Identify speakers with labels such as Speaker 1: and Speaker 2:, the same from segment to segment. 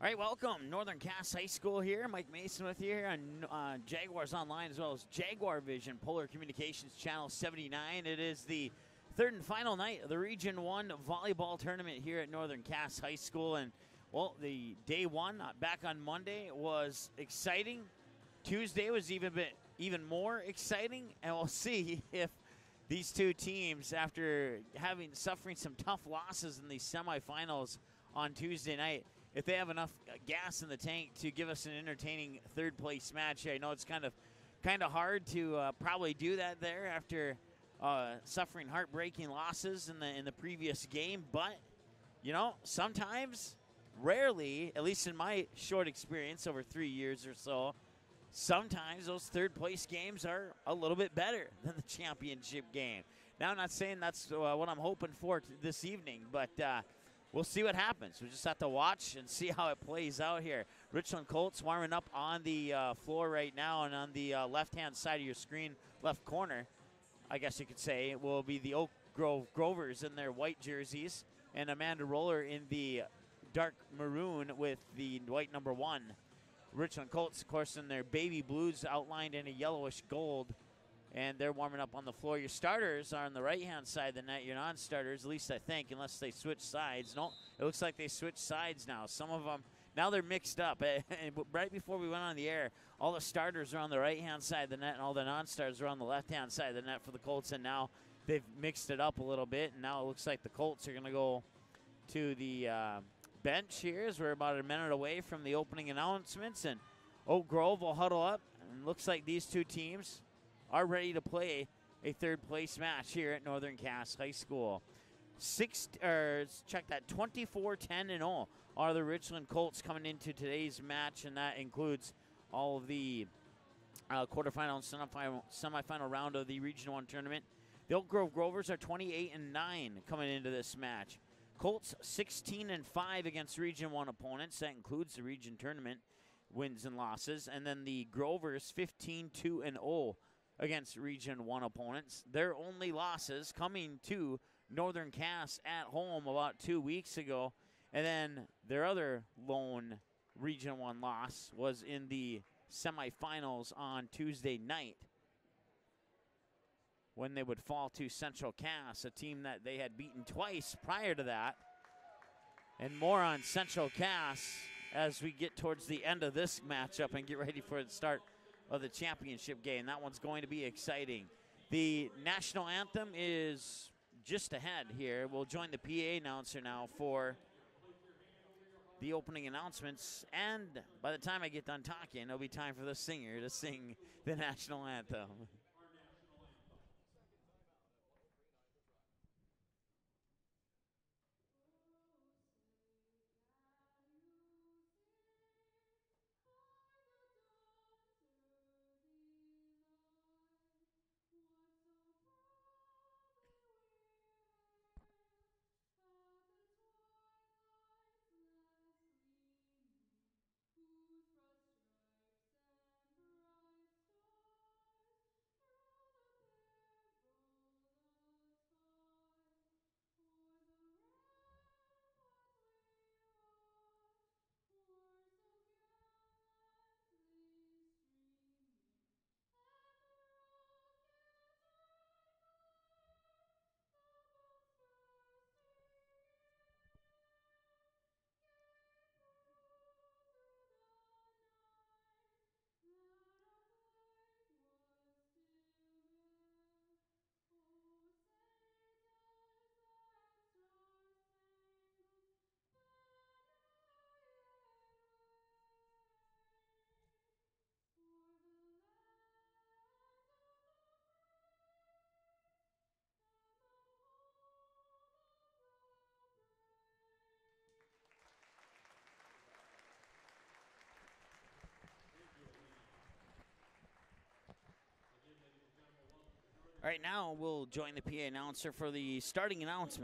Speaker 1: All right, welcome. Northern Cass High School here. Mike Mason with you here on Jaguars Online as well as Jaguar Vision, Polar Communications Channel 79. It is the third and final night of the Region 1 volleyball tournament here at Northern Cass High School. And, well, the day one back on Monday was exciting. Tuesday was even more exciting. And we'll see if these two teams, after suffering some tough losses in the semifinals on Tuesday night, if they have enough gas in the tank to give us an entertaining third-place match. I know it's kind of hard to probably do that there after suffering heartbreaking losses in the previous game. But, you know, sometimes, rarely, at least in my short experience over 3 years or so, sometimes those third-place games are a little bit better than the championship game. Now, I'm not saying that's what I'm hoping for this evening, but we'll see what happens. We just have to watch and see how it plays out here. Richland Colts warming up on the floor right now, and on the left-hand side of your screen, left corner, I guess you could say, will be the Oak Grove Grovers in their white jerseys, and Amanda Roller in the dark maroon with the white number 1. Richland Colts, of course, in their baby blues outlined in a yellowish gold, and they're warming up on the floor. Your starters are on the right-hand side of the net. Your non-starters, at least I think, unless they switch sides. No, it looks like they switched sides now. Some of them, now they're mixed up. Right before we went on the air, all the starters are on the right-hand side of the net, and all the non-starters are on the left-hand side of the net for the Colts, and now they've mixed it up a little bit, and now it looks like the Colts are going to go to the bench here as we're about a minute away from the opening announcements, and Oak Grove will huddle up, and looks like these two teams are ready to play a third-place match here at Northern Cass High School. 24-10-0 are the Richland Colts coming into today's match, and that includes all of the quarterfinal and semifinal round of the Region 1 tournament. The Oak Grove Grovers are 28-9 coming into this match. Colts 16-5 against Region 1 opponents. That includes the Region tournament wins and losses. And then the Grovers 15-2-0 against Region 1 opponents. Their only losses coming to Northern Cass at home about 2 weeks ago. And then their other lone Region 1 loss was in the semifinals on Tuesday night when they would fall to Central Cass, a team that they had beaten twice prior to that. And more on Central Cass as we get towards the end of this matchup and get ready for the start of the championship game. That one's going to be exciting. The national anthem is just ahead here. We'll join the PA announcer now for the opening announcements, and by the time I get done talking, it'll be time for the singer to sing the national anthem. All right, now we'll join the PA announcer for the starting lineups.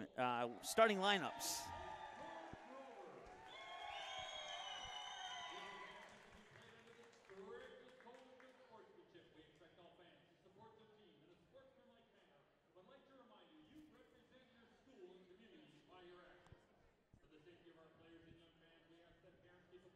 Speaker 2: by your actions. For the safety of our players and young fans, we ask that parents keep a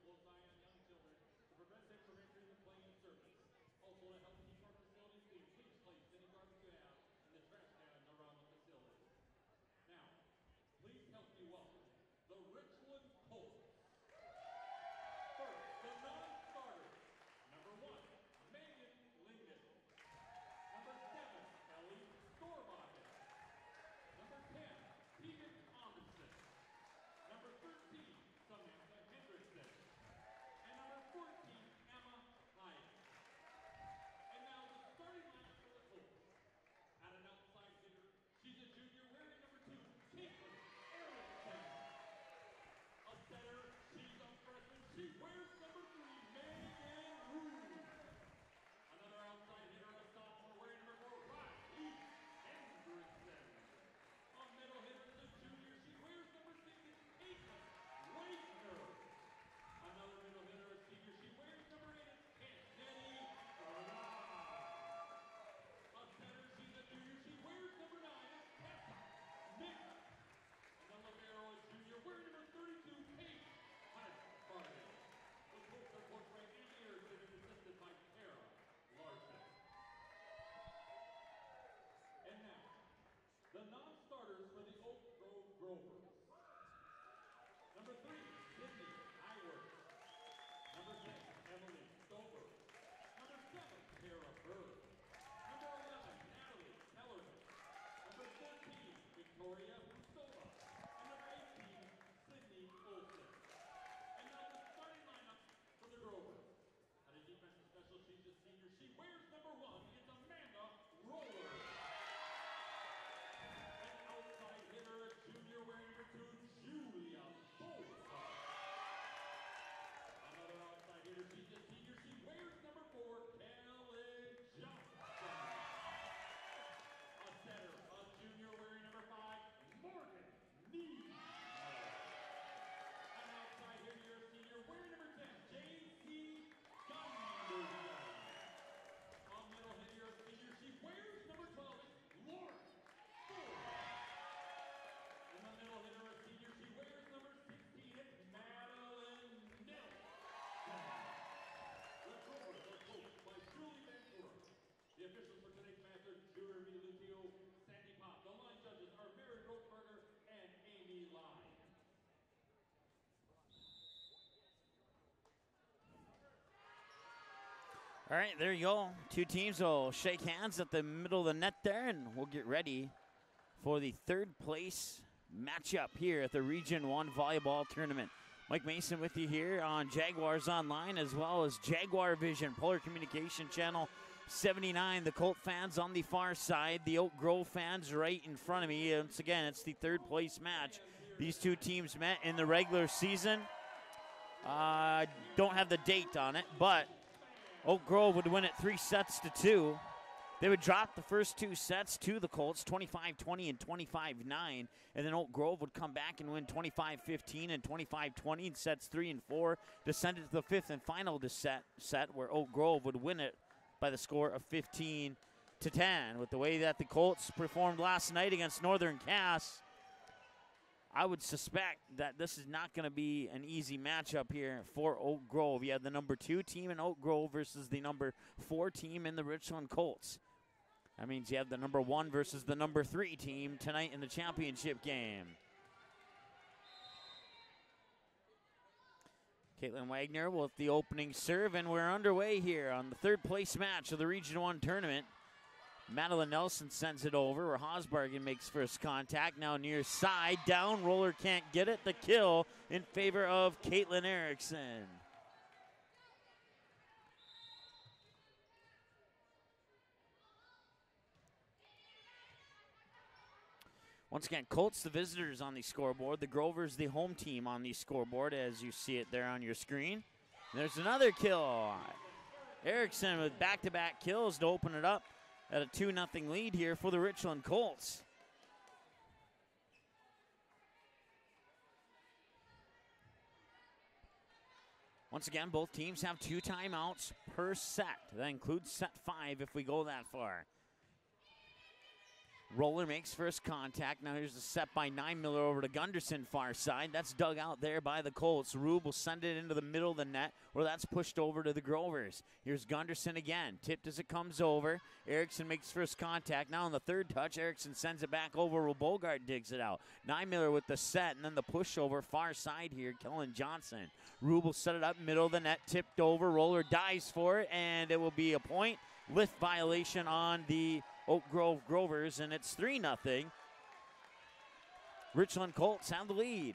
Speaker 1: All right, there you go. Two teams will shake hands at the middle of the net there, and we'll get ready for the third place matchup here at the Region 1 Volleyball Tournament. Mike Mason with you here on Jaguars Online, as well as Jaguar Vision, Polar Communication Channel 79. The Colt fans on the far side, the Oak Grove fans right in front of me. Once again, it's the third place match. These two teams met in the regular season. Don't have the date on it, but Oak Grove would win it 3-2. They would drop the first two sets to the Colts, 25-20 and 25-9. And then Oak Grove would come back and win 25-15 and 25-20 in sets 3 and 4 to send it to the fifth and final set where Oak Grove would win it by the score of 15-10. With the way that the Colts performed last night against Northern Cass, I would suspect that this is not going to be an easy matchup here for Oak Grove. You have the number 2 team in Oak Grove versus the number 4 team in the Richland Colts. That means you have the number 1 versus the number 3 team tonight in the championship game. Caitlin Wagner with the opening serve, and we're underway here on the third place match of the Region 1 tournament. Madeline Nelson sends it over where Hosbargen makes first contact. Now near side, down, roller can't get it. The kill in favor of Caitlin Erickson. Once again, Colts the visitors on the scoreboard. The Grovers the home team on the scoreboard as you see it there on your screen. There's another kill. Erickson with back-to-back kills to open it up at a 2-0 lead here for the Richland Colts. Once again, both teams have 2 timeouts per set. That includes set 5 if we go that far. Roller makes first contact. Now here's the set by Miller over to Gunderson far side. That's dug out there by the Colts. Rube will send it into the middle of the net where that's pushed over to the Grovers. Here's Gunderson again. Tipped as it comes over. Erickson makes first contact. Now on the third touch, Erickson sends it back over where Bogart digs it out. Miller with the set and then the pushover far side here, Kellen Johnson. Rube will set it up middle of the net, tipped over. Roller dives for it, and it will be a point. Lift violation on the Oak Grove Grovers, and it's 3-0. Richland Colts have the lead.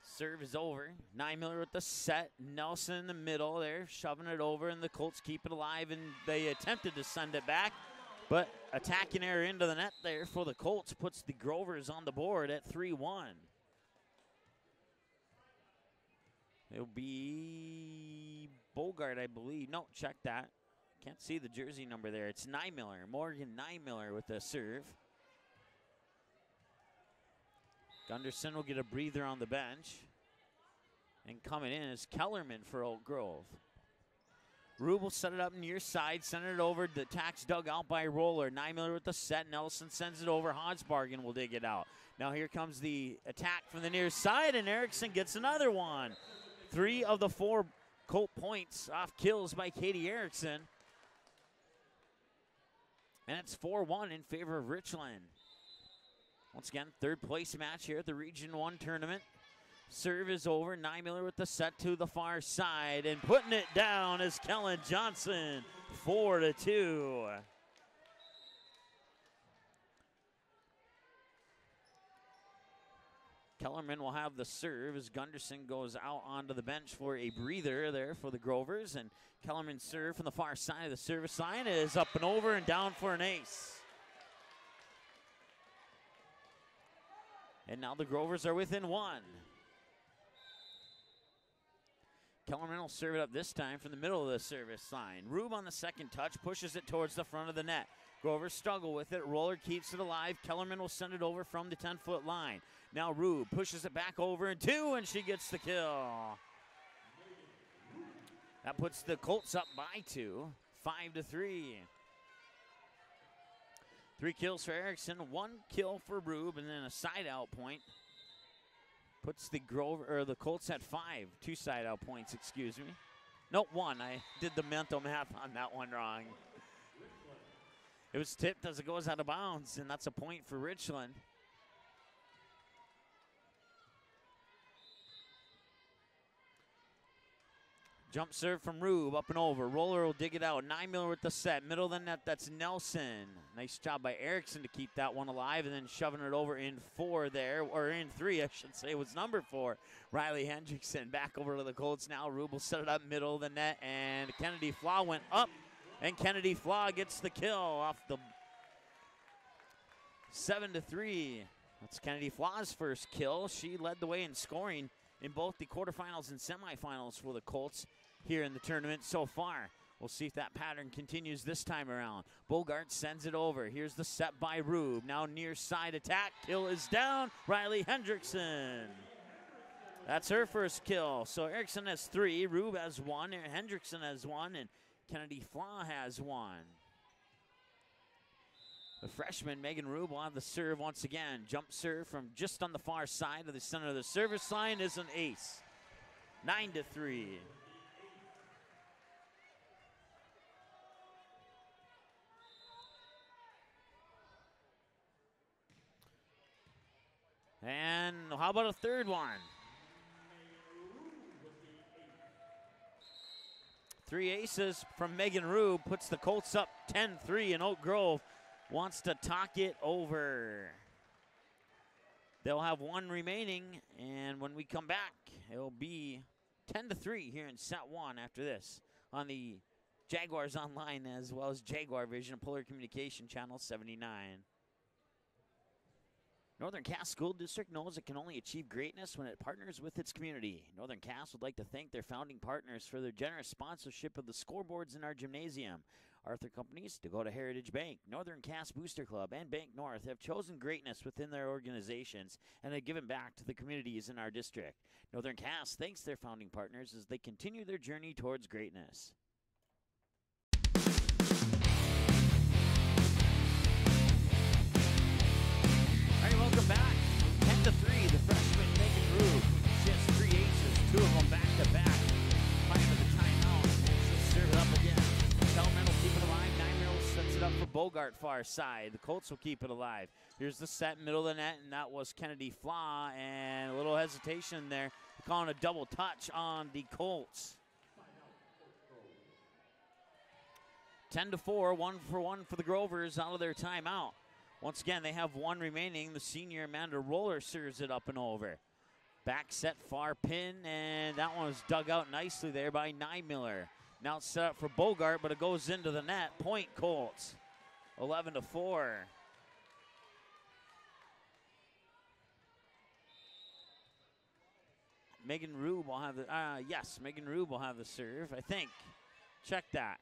Speaker 1: Serve is over. Miller with the set. Nelson in the middle there, shoving it over, and the Colts keep it alive, and they attempted to send it back, but attacking error into the net there for the Colts puts the Grovers on the board at 3-1. It'll be Bogart, I believe. No, check that. Can't see the jersey number there. It's Miller. Morgan Miller with the serve. Gunderson will get a breather on the bench. And coming in is Kellerman for Oak Grove. Rube will set it up near side, send it over. The attack's dug out by Roller. Miller with the set. Nelson sends it over. Hodsbargen will dig it out. Now here comes the attack from the near side, and Erickson gets another one. 3 of the 4 Colt points off kills by Katie Erickson. And it's 4-1 in favor of Richland. Once again, third place match here at the Region 1 tournament. Serve is over. Nymiller with the set to the far side, and putting it down is Kellen Johnson, 4-2. Kellerman will have the serve as Gunderson goes out onto the bench for a breather there for the Grovers. And Kellerman's serve from the far side of the service line is up and over and down for an ace. And now the Grovers are within one. Kellerman will serve it up this time from the middle of the service line. Rube on the second touch pushes it towards the front of the net. Grovers struggle with it. Roller keeps it alive. Kellerman will send it over from the 10-foot line. Now Rube pushes it back over and two, and she gets the kill. That puts the Colts up by 2, 5-3. 3 kills for Erickson, 1 kill for Rube, and then a side-out point. Puts the Colts at 5. 2 side-out points, excuse me. Nope, 1. I did the mental math on that one wrong. It was tipped as it goes out of bounds, and that's a point for Richland. Jump serve from Rube, up and over. Roller will dig it out. Nymiller with the set. Middle of the net, that's Nelson. Nice job by Erickson to keep that one alive, and then shoving it over in 4 there, or in 3, I should say, was number 4. Riley Hendrickson back over to the Colts now. Rube will set it up middle of the net, and Kennedy Flaw went up, and Kennedy Flaw gets the kill off the 7-3. That's Kennedy Flaw's first kill. She led the way in scoring in both the quarterfinals and semifinals for the Colts here in the tournament so far. We'll see if that pattern continues this time around. Bogart sends it over. Here's the set by Rube. Now near side attack. Kill is down. Riley Hendrickson. That's her first kill. So Erickson has 3. Rube has 1. Hendrickson has 1. And Kennedy Flaw has 1. The freshman, Megan Rube, will have the serve once again. Jump serve from just on the far side of the center of the service line is an ace. 9-3. And how about a third one? 3 aces from Megan Rube puts the Colts up 10-3, and Oak Grove wants to talk it over. They'll have 1 remaining, and when we come back, it'll be 10-3 here in set 1 after this on the Jaguars Online as well as Jaguar Vision and Polar Communication Channel 79. Northern Cass School District knows it can only achieve greatness when it partners with its community. Northern Cass would like to thank their founding partners for their generous sponsorship of the scoreboards in our gymnasium. Arthur Companies, Dakota Heritage Bank, Northern Cass Booster Club, and Bank North have chosen greatness within their organizations and have given back to the communities in our district. Northern Cass thanks their founding partners as they continue their journey towards greatness. All right, welcome back. 10-3, the freshman Megan Rube. She has 3 aces, 2 of them back-to-back. Prior to the timeout, and she'll serve it up again. Kellerman will keep it alive. Nymiller sets it up for Bogart far side. The Colts will keep it alive. Here's the set, middle of the net, and that was Kennedy Flaw, and a little hesitation there. Calling a double touch on the Colts. 10-4, 1-for-1 for the Grovers out of their timeout. Once again, they have 1 remaining. The senior Amanda Roller serves it up and over. Back set, far pin, and that one was dug out nicely there by Nymiller. Now it's set up for Bogart, but it goes into the net. Point Colts, 11-4. Megan Rube will have the, Megan Rube will have the serve, I think. Check that.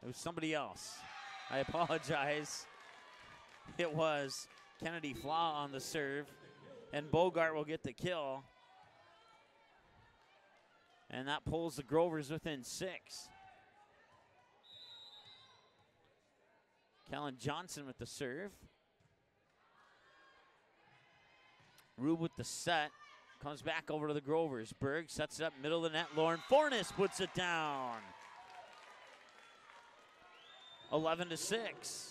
Speaker 1: It was somebody else. I apologize. It was Kennedy Flaw on the serve, and Bogart will get the kill. And that pulls the Grovers within 6. Kellen Johnson with the serve. Rube with the set. Comes back over to the Grovers. Berg sets it up middle of the net. Lauren Fornes puts it down. 11-6.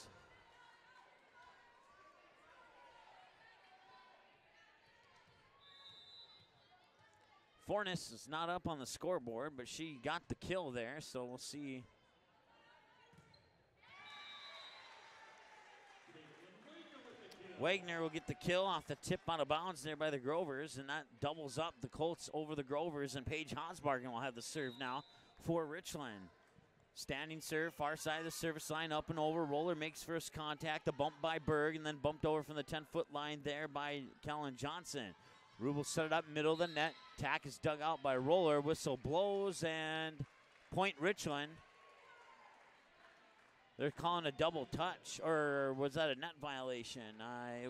Speaker 1: Fornes is not up on the scoreboard, but she got the kill there, so we'll see. Wagner will get the kill off the tip out of bounds there by the Grovers, and that doubles up the Colts over the Grovers, and Paige Hosbargen will have the serve now for Richland. Standing serve, far side of the service line, up and over. Roller makes first contact, a bump by Berg, and then bumped over from the 10-foot line there by Kellen Johnson. Rubel set it up middle of the net. Tack is dug out by Roller. Whistle blows, and point Richland. They're calling a double touch, or was that a net violation? A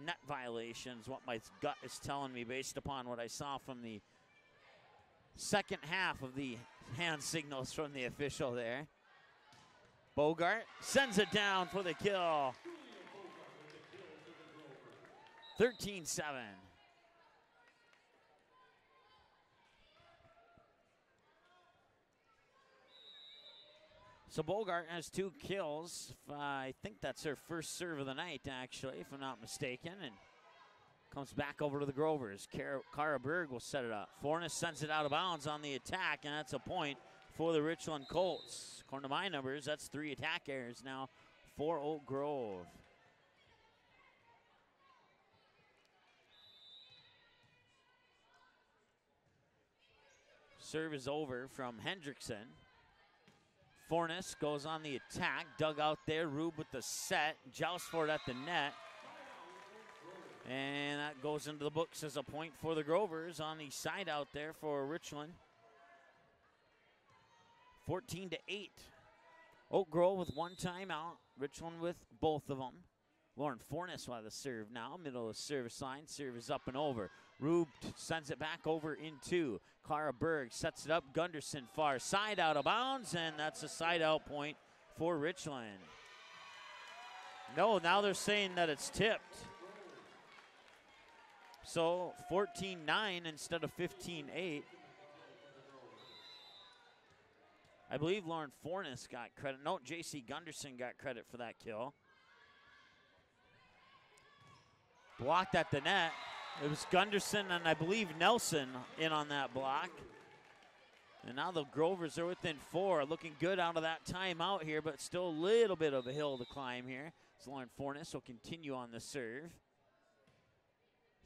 Speaker 1: net violation is what my gut is telling me based upon what I saw from the second half of the hand signals from the official there. Bogart sends it down for the kill. 13-7. So Bogart has 2 kills. I think that's her first serve of the night, actually, if I'm not mistaken. And comes back over to the Grovers. Cara Berg will set it up. Fornes sends it out of bounds on the attack, and that's a point for the Richland Colts. According to my numbers, that's 3 attack errors now for Oak Grove. Serve is over from Hendrickson. Fornes goes on the attack, dug out there. Rube with the set, joust for it at the net. And that goes into the books as a point for the Grovers on the side out there for Richland. 14-8. Oak Grove with 1 timeout. Richland with both of them. Lauren Fornes will have the serve now. Middle of the service line. Serve is up and over. Rube sends it back over in 2. Cara Berg sets it up. Gunderson far side out of bounds, and that's a side out point for Richland. No, now they're saying that it's tipped. So 14-9 instead of 15-8. I believe Lauren Fornes got credit. No, J.C. Gunderson got credit for that kill. Blocked at the net. It was Gunderson and I believe Nelson in on that block. And now the Grovers are within 4. Looking good out of that timeout here, but still a little bit of a hill to climb here. So Lauren Fornes will continue on the serve.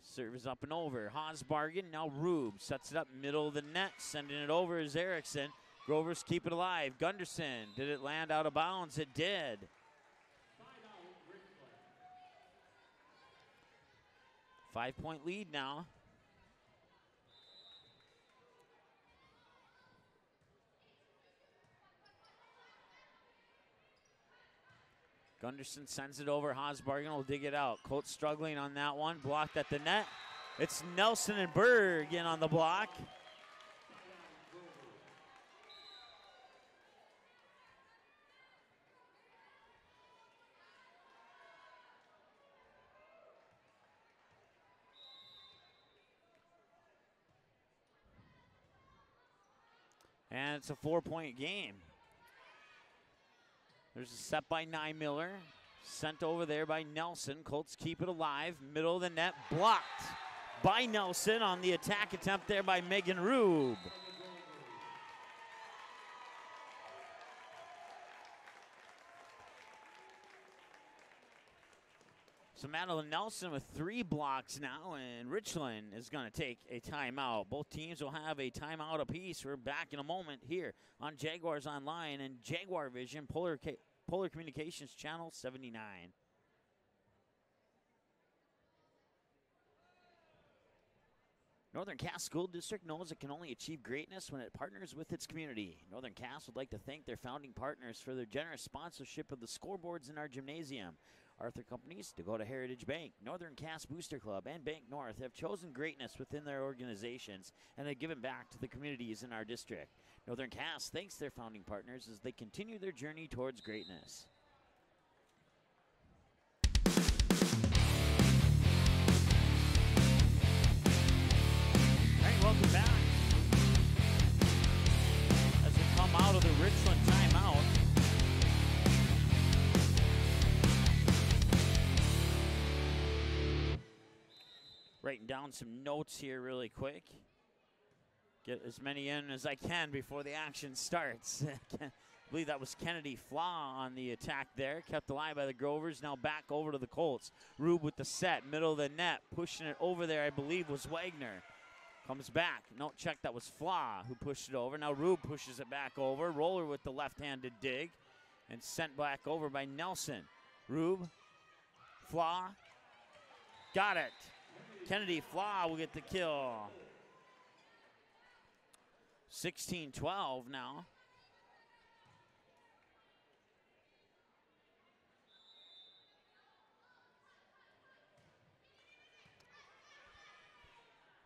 Speaker 1: Serve is up and over. Hosbargen, now Rube sets it up middle of the net. Sending it over is Erickson. Grovers keep it alive. Gunderson, did it land out of bounds? It did. 5-point lead now. Gunderson sends it over. Hosbargen will dig it out. Colts struggling on that one. Blocked at the net. It's Nelson and Berg in on the block. And it's a 4-point game. There's a set by Miller. Sent over there by Nelson. Colts keep it alive. Middle of the net. Blocked by Nelson on the attack attempt there by Megan Rube. So Madeline Nelson with 3 blocks now, and Richland is going to take a timeout. Both teams will have a timeout apiece. We're back in a moment here on Jaguars Online and Jaguar Vision, Polar Communications Channel 79. Northern Cass School District knows it can only achieve greatness when it partners with its community. Northern Cass would like to thank their founding partners for their generous sponsorship of the scoreboards in our gymnasium. Arthur Companies, Dakota Heritage Bank, Northern Cass Booster Club, and Bank North have chosen greatness within their organizations and have given back to the communities in our district. Northern Cass thanks their founding partners as they continue their journey towards greatness. All right, welcome back. As we come out of the Richland timeout, writing down some notes here really quick. Get as many in as I can before the action starts. I believe that was Kennedy Flaw on the attack there. Kept alive by the Grovers. Now back over to the Colts. Rube with the set, middle of the net. Pushing it over there, I believe, was Wagner. Comes back. No, check, that was Flaw who pushed it over. Now Rube pushes it back over. Roller with the left-handed dig. And sent back over by Nelson. Rube. Flaw. Got it. Kennedy Flaw will get the kill. 16-12 now.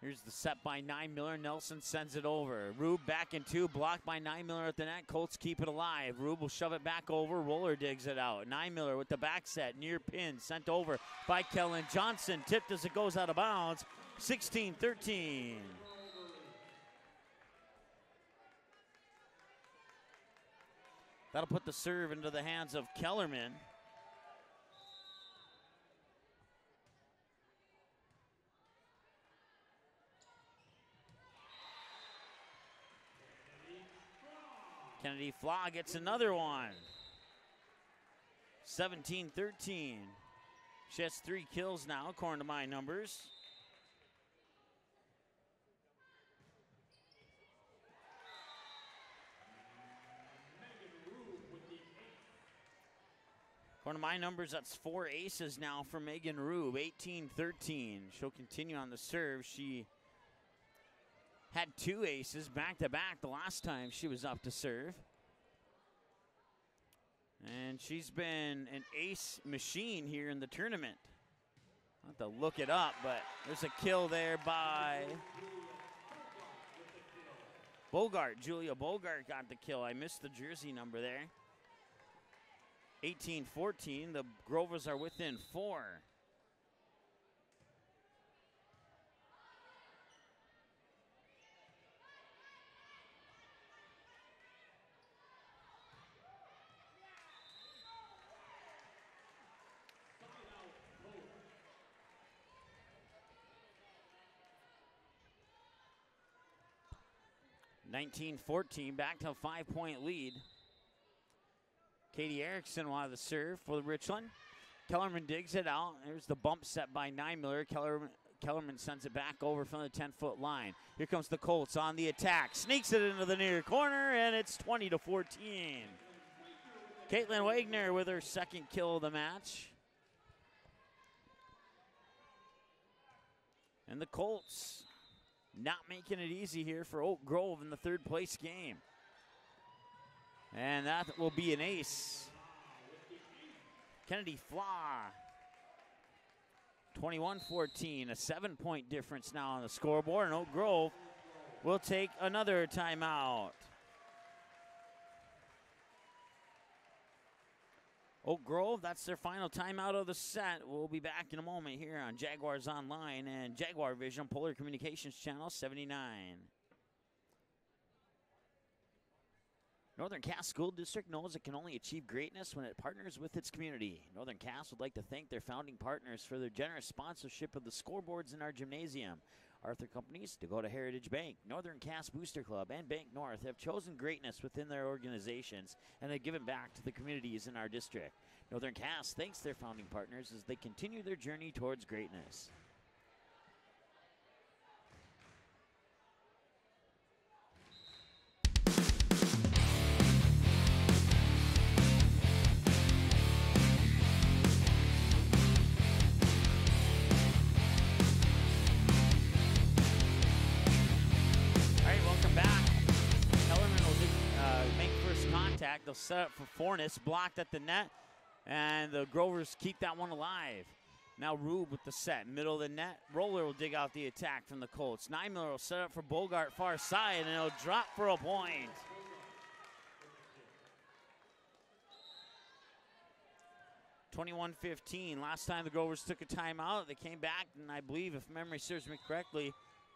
Speaker 1: Here's the set by 9 Miller. Nelson sends it over. Rube back in two. Blocked by 9 Miller at the net. Colts keep it alive. Rube will shove it back over. Roller digs it out. 9 Miller with the back set. Near pin. Sent over by Kellen Johnson. Tipped as it goes out of bounds. 16-13. That'll put the serve into the hands of Kellerman. Kennedy Flaw gets another one. 17-13. She has 3 kills now, according to my numbers. According to my numbers, that's 4 aces now for Megan Rube. 18-13. She'll continue on the serve. She had 2 aces back-to-back the last time she was up to serve. And she's been an ace machine here in the tournament. I'll have to look it up, but there's a kill there by Bogart. Julia Bogart got the kill. I missed the jersey number there. 18-14. The Grovers are within 4. Back to a 5-point lead. Katie Erickson will have the serve for Richland. Kellerman digs it out. There's the bump set by 9 Miller. Kellerman sends it back over from the 10-foot line. Here comes the Colts on the attack. Sneaks it into the near corner, and it's 20-14. Caitlin Wagner with her second kill of the match. And the Colts not making it easy here for Oak Grove in the 3rd place game. And that will be an ace. Kennedy Flaw. 21-14, a 7-point difference now on the scoreboard, and Oak Grove will take another timeout. Oak Grove, that's their final timeout of the set. We'll be back in a moment here on Jaguars Online and Jaguar Vision, Polar Communications Channel 79. Northern Cass School District knows it can only achieve greatness when it partners with its community. Northern Cass would like to thank their founding partners for their generous sponsorship of the scoreboards in our gymnasium. Arthur Companies, Dakota Heritage Bank, Northern Cass Booster Club, and Bank North have chosen greatness within their organizations and have given back to the communities in our district. Northern Cass thanks their founding partners as they continue their journey towards greatness. They'll set up for Fornes, blocked at the net, and the Grovers keep that one alive. Now Rube with the set, middle of the net. Roller will dig out the attack from the Colts. 9 Miller will set up for Bogart far side, and it'll drop for a point. (21-15). Last time the Grovers took a timeout, they came back, and I believe, if memory serves me correctly,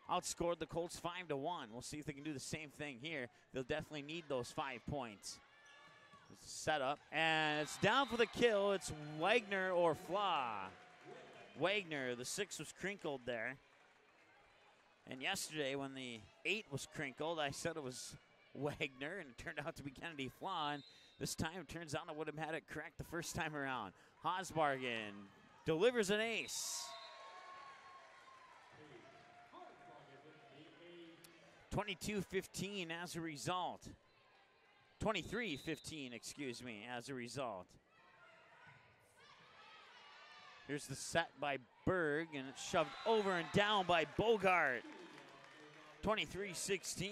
Speaker 1: outscored the Colts 5-1. We'll see if they can do the same thing here. They'll definitely need those 5 points. Set up, and it's down for the kill. It's Wagner or Flaw. Wagner, the 6 was crinkled there. And yesterday when the 8 was crinkled, I said it was Wagner, and it turned out to be Kennedy Flaw. And this time it turns out I would have had it correct the first time around. Hosbargen delivers an ace. 22-15 as a result. 23-15, excuse me, as a result. Here's the set by Berg, and it's shoved over and down by Bogart. 23-16.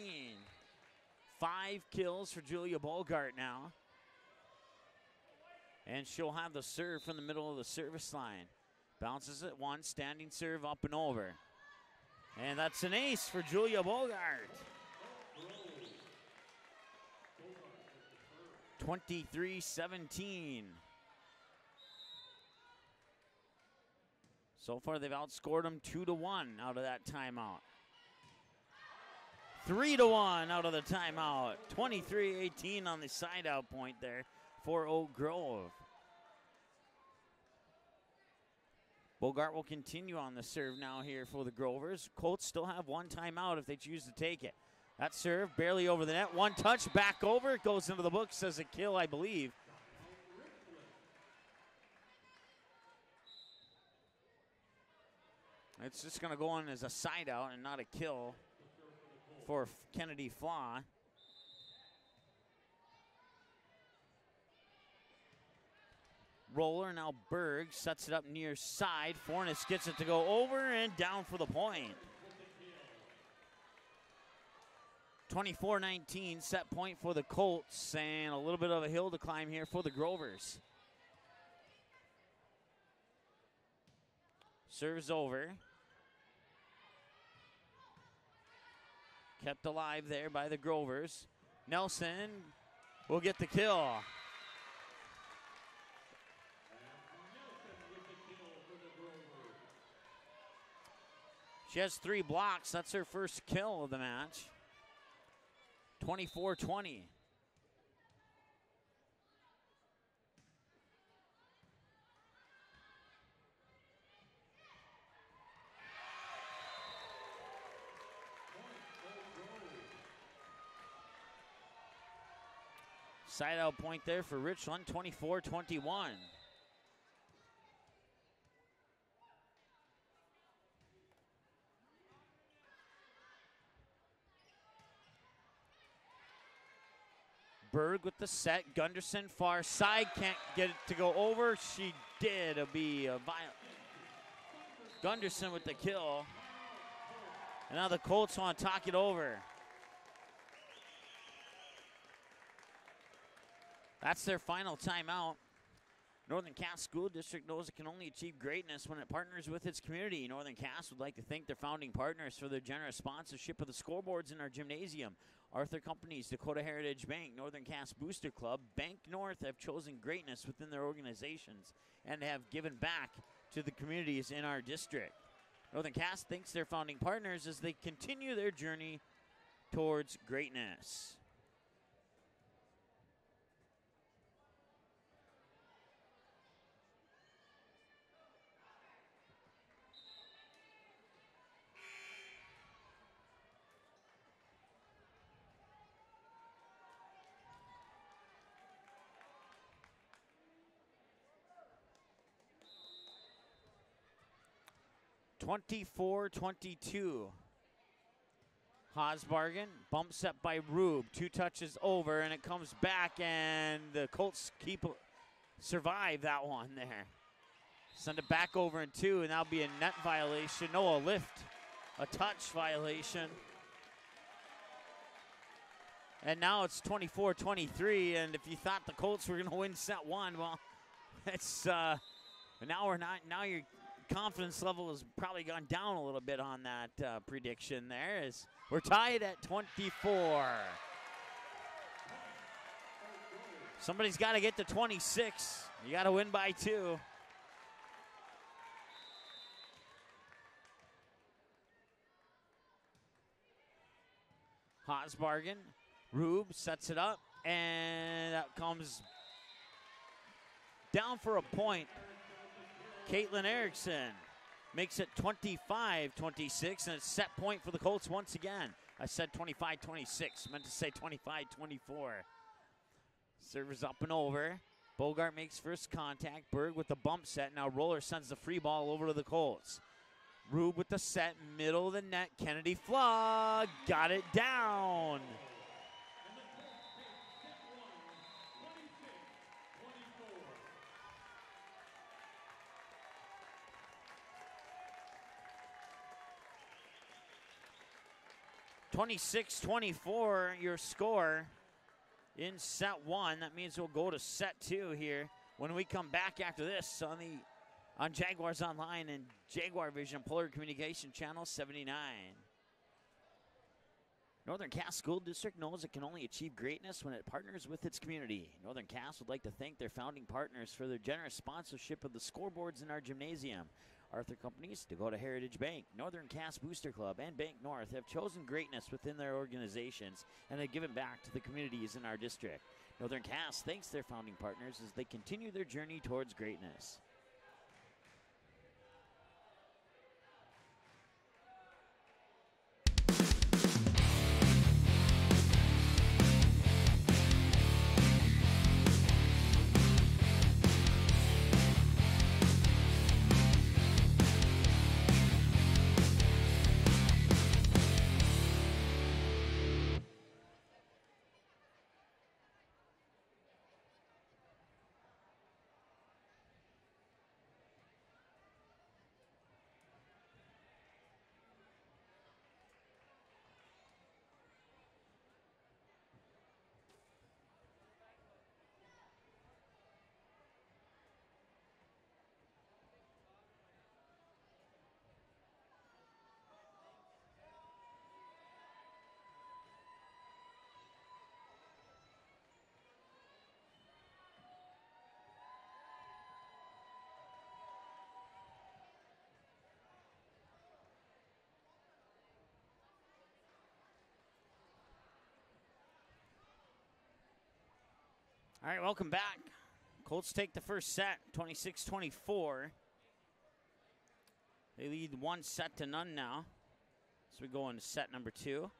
Speaker 1: 5 kills for Julia Bogart now. And she'll have the serve from the middle of the service line. Bounces it once, standing serve up and over. And that's an ace for Julia Bogart. 23-17. So far, they've outscored them 2-1 out of that timeout. 3-1 out of the timeout. 23-18 on the side-out point there for Oak Grove. Bogart will continue on the serve now here for the Grovers. Colts still have 1 timeout if they choose to take it. That serve barely over the net. 1 touch, back over. It goes into the books as a kill, I believe. It's just going to go on as a side out and not a kill for Kennedy Flaw. Roller, now Berg sets it up near side. Fornes gets it to go over and down for the point. 24-19, set point for the Colts, and a little bit of a hill to climb here for the Grovers. Serves over. Kept alive there by the Grovers. Nelson will get the kill. She has 3 blocks. That's her first kill of the match. 24-20. Side out point there for Richland, 24-21. Berg with the set. Gunderson far side, can't get it to go over. She did. It'll be a violent. Gunderson with the kill. And now the Colts want to talk it over. That's their final timeout. Northern Cass School District knows it can only achieve greatness when it partners with its community. Northern Cass would like to thank their founding partners for their generous sponsorship of the scoreboards in our gymnasium. Arthur Companies, Dakota Heritage Bank, Northern Cass Booster Club, Bank North have chosen greatness within their organizations and have given back to the communities in our district. Northern Cass thanks their founding partners as they continue their journey towards greatness. 24-22. Hosbargen, bump set by Rube. 2 touches over, and it comes back, and the Colts survive that one there. Send it back over in 2, and that'll be a net violation. No, a lift, a touch violation. And now it's 24-23, and if you thought the Colts were going to win set 1, well, it's now your confidence level has probably gone down a little bit on that prediction there, as we're tied at 24. Somebody's got to get to 26. You got to win by 2. Hosbargen, Rube sets it up, and that comes down for a point. Caitlin Erickson makes it 25-26, and it's set point for the Colts once again. I said 25-26, meant to say 25-24. Server's up and over. Bogart makes first contact. Berg with the bump set. Now Roller sends the free ball over to the Colts. Rube with the set, middle of the net. Kennedy Flug got it down. (26-24) your score in set one. That means we'll go to set two here when we come back after this on Jaguars Online and Jaguar Vision Polar Communication Channel 79. Northern Cass School District knows it can only achieve greatness when it partners with its community. Northern Cass would like to thank their founding partners for their generous sponsorship of the scoreboards in our gymnasium. Arthur Companies, Dakota Heritage Bank, Northern Cass Booster Club, and Bank North have chosen greatness within their organizations and have given back to the communities in our district. Northern Cass thanks their founding partners as they continue their journey towards greatness. All right, welcome back. Colts take the first set, 26-24. They lead 1-0 now. So we go into set number two.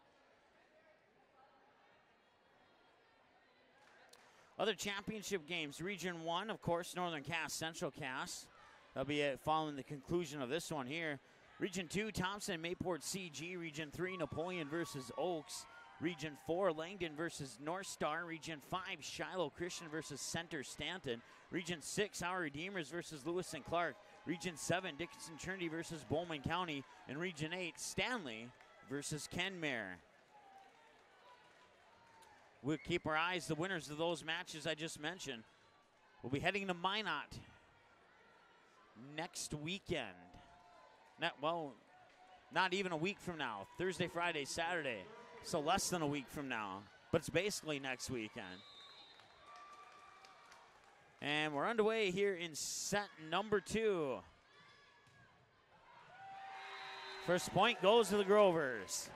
Speaker 1: Other championship games, Region 1, of course, Northern Cass, Central Cass. That'll be it following the conclusion of this one here. Region 2, Thompson, Mayport, CG. Region 3, Napoleon versus Oaks. Region 4, Langdon versus North Star. Region 5, Shiloh Christian versus Center Stanton. Region 6, Our Redeemers versus Lewis and Clark. Region 7, Dickinson Trinity versus Bowman County. And Region 8, Stanley versus Kenmare. We'll keep our eyes, the winners of those matches I just mentioned. We'll be heading to Minot next weekend. Not even a week from now. Thursday, Friday, Saturday. So less than a week from now, but it's basically next weekend. And we're underway here in set number two. First point goes to the Grovers.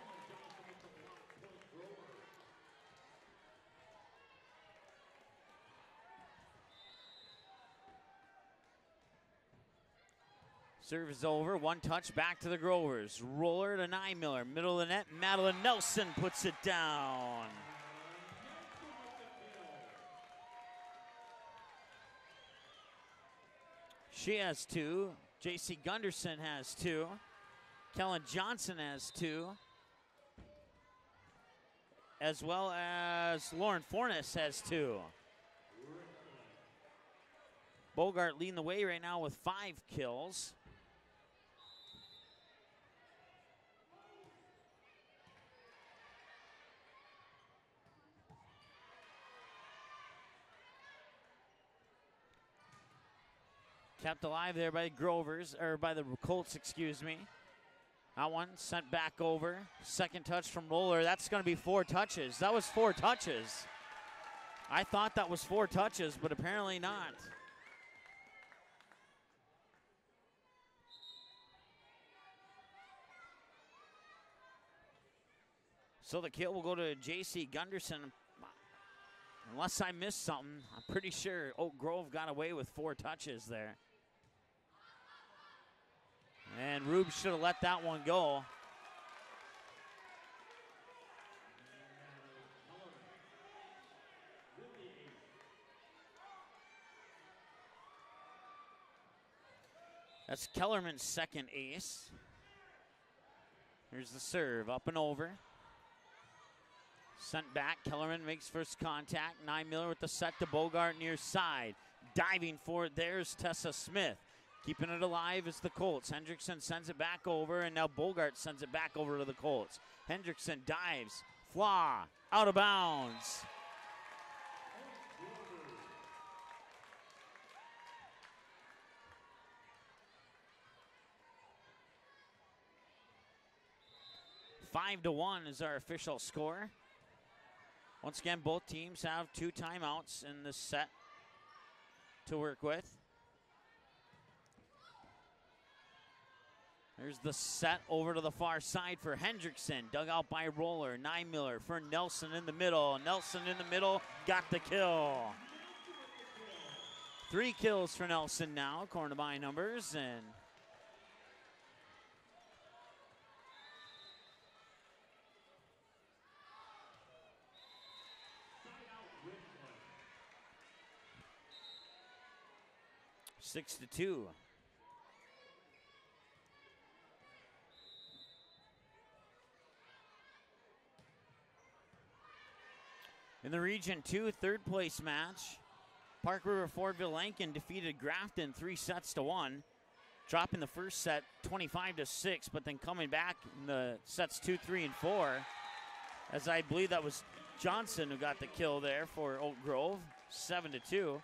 Speaker 1: Serve is over, one touch back to the Grovers. Roller to Miller, middle of the net. Madeline Nelson puts it down. She has two. J.C. Gunderson has two. Kellen Johnson has two. As well as Lauren Fornes has two. Bogart leading the way right now with 5 kills. Kept alive there by the Grovers, or by the Colts, excuse me. That one sent back over. Second touch from Roller. That's going to be 4 touches. That was 4 touches. I thought that was 4 touches, but apparently not. So the kill will go to J.C. Gunderson. Unless I missed something, I'm pretty sure Oak Grove got away with 4 touches there. And Rube should have let that one go. That's Kellerman's second ace. Here's the serve, up and over. Sent back, Kellerman makes first contact. Miller with the set to Bogart near side. Diving for it, there's Tessa Smith. Keeping it alive is the Colts. Hendrickson sends it back over, and now Bogart sends it back over to the Colts. Hendrickson dives, flaw, out of bounds. Five to 1 is our official score. Once again, both teams have 2 timeouts in this set to work with. There's the set over to the far side for Hendrickson. Dug out by Roller. Miller for Nelson in the middle. Nelson in the middle, got the kill. 3 kills for Nelson now, according to my numbers. And 6-2. In the Region 2 third place match, Park River Fordville Lankin defeated Grafton 3-1, dropping the first set 25-6, but then coming back in the sets 2, 3, and 4, as I believe that was Johnson who got the kill there for Oak Grove, 7-2.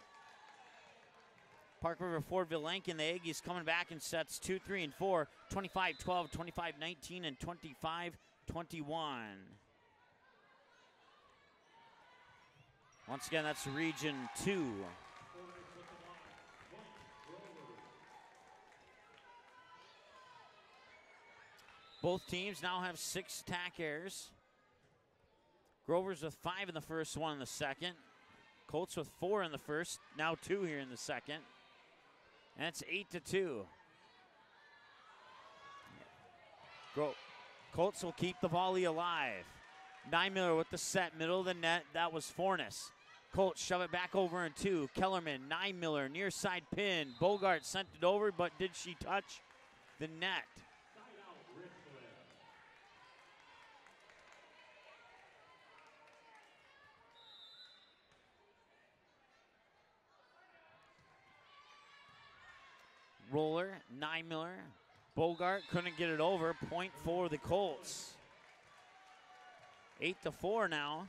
Speaker 1: Park River Fordville Lankin, the Aggies coming back in sets 2, 3, and 4, 25-12, 25-19, and 25-21. Once again, that's Region 2. Both teams now have 6 tack errors. Grovers with 5 in the first, 1 in the second. Colts with 4 in the first, now 2 here in the second. And it's 8-2. Colts will keep the volley alive. Miller with the set, middle of the net. That was Fornes. Colts shove it back over in 2. Kellerman, Miller, near side pin. Bogart sent it over, but did she touch the net? Roller, Miller. Bogart couldn't get it over. Point for the Colts. 8-4 now.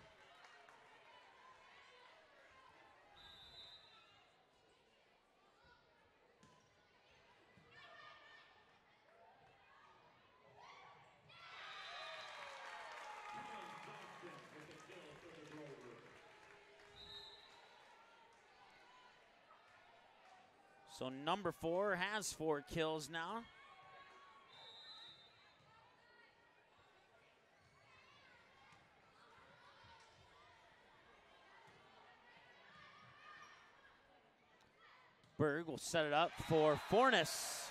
Speaker 1: So number 4 has 4 kills now. Berg will set it up for Fornes.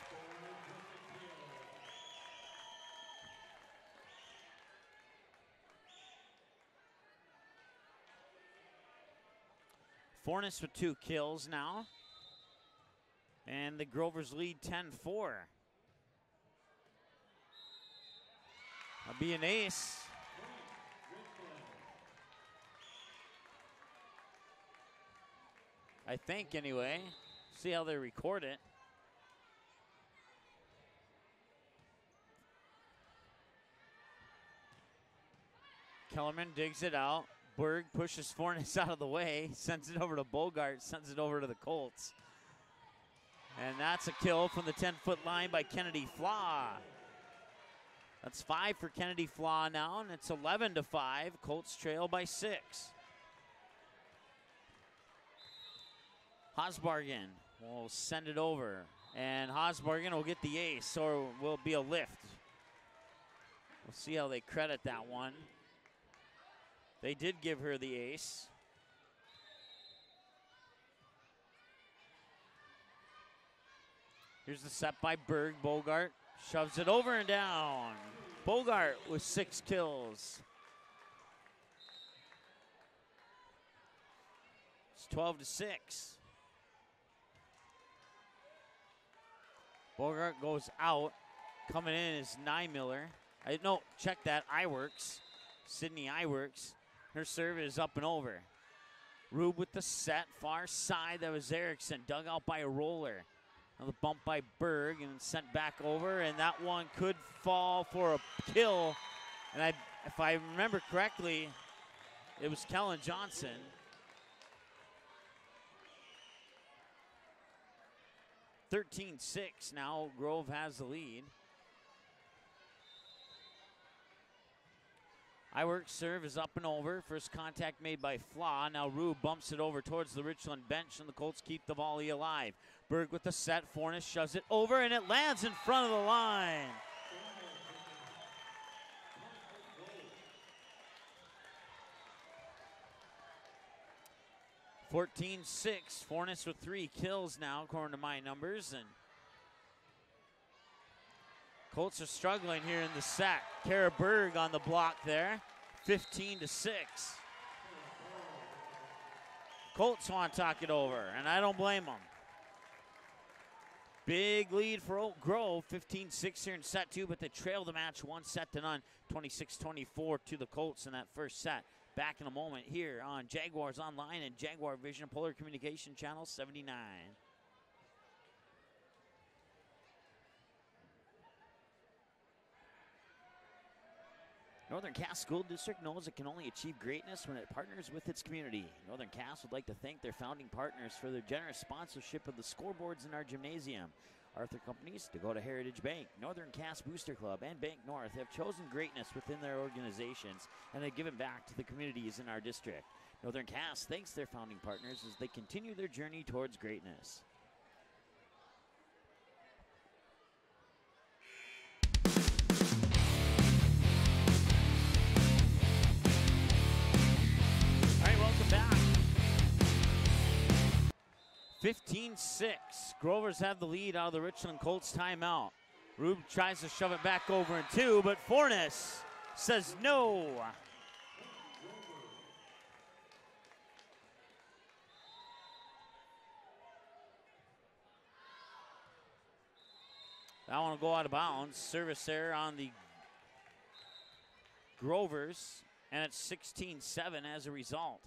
Speaker 1: Fornes with 2 kills now. And the Grovers lead 10-4. That'll be an ace. I think, anyway. See how they record it. Kellerman digs it out. Berg pushes Fornes out of the way, sends it over to Bogart, sends it over to the Colts. And that's a kill from the 10-foot line by Kennedy Flaw. That's 5 for Kennedy Flaw now, and it's 11-5. Colts trail by 6. Hosbargen will send it over, and Hosbargen will get the ace, or will be a lift. We'll see how they credit that one. They did give her the ace. Here's the set by Berg. Bogart Shoves it over and down. Bogart with 6 kills. It's 12-6. Bogart goes out. Coming in is Nymiller. No, check that. Iwerks. Sydney Iwerks. Her serve is up and over. Rube with the set. Far side. That was Erickson. Dug out by a roller. Another bump by Berg and sent back over. And that one could fall for a kill. And if I remember correctly, it was Kellen Johnson. (13-6) now. Grove has the lead. Iwerks serve is up and over. First contact made by Flaw. Now Rube bumps it over towards the Richland bench, and the Colts keep the volley alive. Berg with the set. Fornes shoves it over, and it lands in front of the line. (14-6). Fornes with 3 kills now, according to my numbers, and Colts are struggling here in the set. Kara Berg on the block there. 15-6. Colts want to talk it over, and I don't blame them. Big lead for Oak Grove. 15-6 here in set 2, but they trail the match 1-0. 26-24 to the Colts in that first set. Back in a moment here on Jaguars Online and Jaguar Vision Polar Communication Channel 79. Northern Cass School District knows it can only achieve greatness when it partners with its community. Northern Cass would like to thank their founding partners for their generous sponsorship of the scoreboards in our gymnasium. Arthur Companies, Dakota Heritage Bank, Northern Cass Booster Club, and Bank North have chosen greatness within their organizations, and have given back to the communities in our district. Northern Cass thanks their founding partners as they continue their journey towards greatness. All right, welcome back. 15-6. Grovers have the lead out of the Richland Colts timeout. Rube tries to shove it back over in 2, but Fornes says no. That one will go out of bounds. Service there on the Grovers, and it's 16-7 as a result.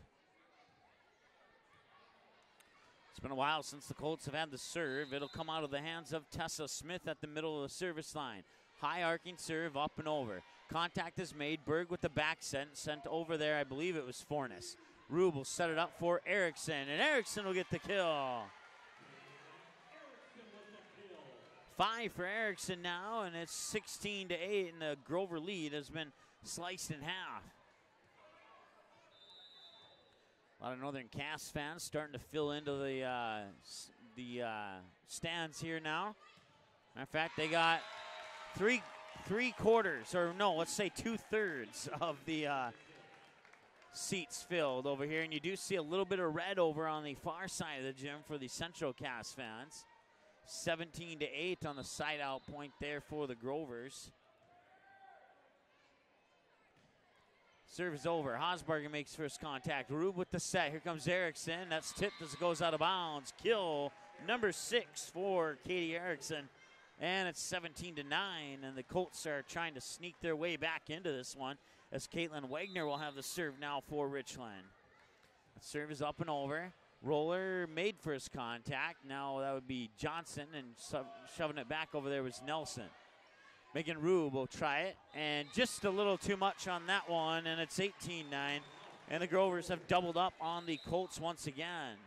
Speaker 1: It's been a while since the Colts have had the serve. It'll come out of the hands of Tessa Smith at the middle of the service line. High arcing serve up and over. Contact is made. Berg with the back sent over there. I believe it was Fornes. Rube will set it up for Erickson, and Erickson will get the kill. 5 for Erickson now, and it's 16-8, and the Grover lead has been sliced in half. A lot of Northern Cass fans starting to fill into the stands here now. Matter of fact, they got three quarters, or no, let's say 2/3 of the seats filled over here. And you do see a little bit of red over on the far side of the gym for the Central Cass fans. 17-8 on the side out point there for the Grovers. Serve is over. Hosbarger makes first contact. Rube with the set. Here comes Erickson. That's tipped as it goes out of bounds. Kill number 6 for Katie Erickson. And it's 17-9. And the Colts are trying to sneak their way back into this one, as Caitlin Wagner will have the serve now for Richland. The serve is up and over. Roller made first contact. Now that would be Johnson, and shoving it back over there was Nelson. Megan Rube will try it, and just a little too much on that one, and it's 18-9. And the Grovers have doubled up on the Colts once again.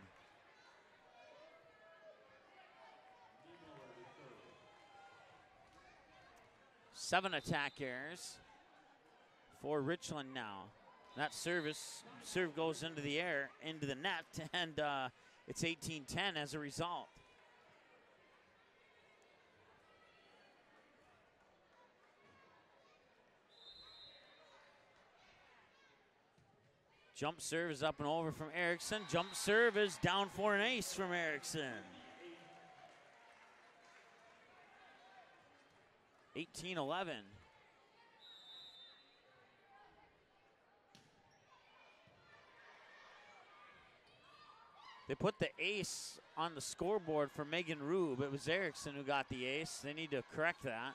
Speaker 1: Seven attack errors for Richland now. That serve goes into the air, into the net, and it's 18-10 as a result. Jump serve is up and over from Erickson. Jump serve is down for an ace from Erickson. 18-11. They put the ace on the scoreboard for Megan Rube. It was Erickson who got the ace. They need to correct that.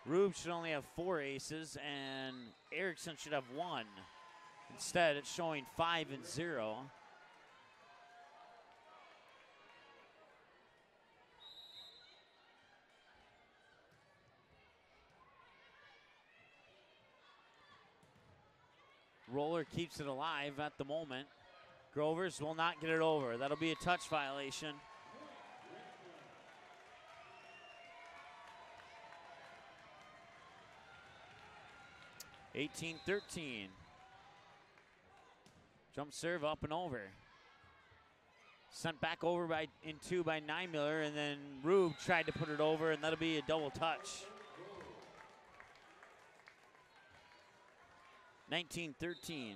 Speaker 1: Rube should only have 4 aces, and Erickson should have 1. Instead, it's showing 5 and 0. Roller keeps it alive at the moment. Grovers will not get it over. That'll be a touch violation. (18-13). Jump serve up and over. Sent back over in 2 by Nymiller, and then Rube tried to put it over, and that'll be a double touch. 19-13.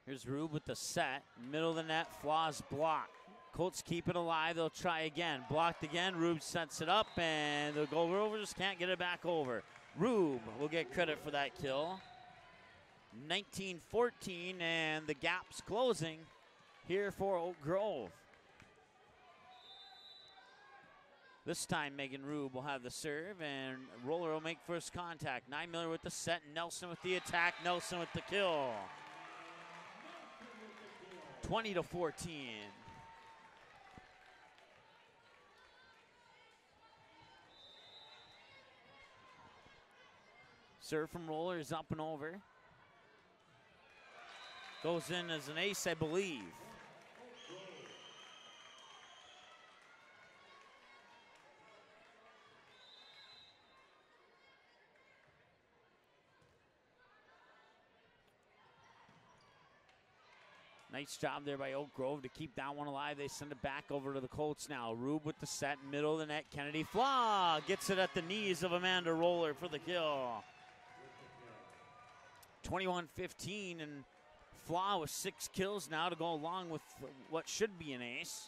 Speaker 1: Here's Rube with the set. Middle of the net, Flaw's block. Colts keep it alive. They'll try again. Blocked again. Rube sets it up, and the Grovers can't get it back over. Rube will get credit for that kill. 19-14, and the gap's closing here for Oak Grove. This time, Megan Rube will have the serve, and Roller will make first contact. Nymiller with the set, Nelson with the attack, Nelson with the kill. 20-14. Serve from Roller is up and over. Goes in as an ace, I believe. Nice job there by Oak Grove to keep that one alive. They send it back over to the Colts now. Rube with the set, middle of the net. Kennedy Flaw gets it at the knees of Amanda Roller for the kill. 21-15, and Flaw with 6 kills now to go along with what should be an ace.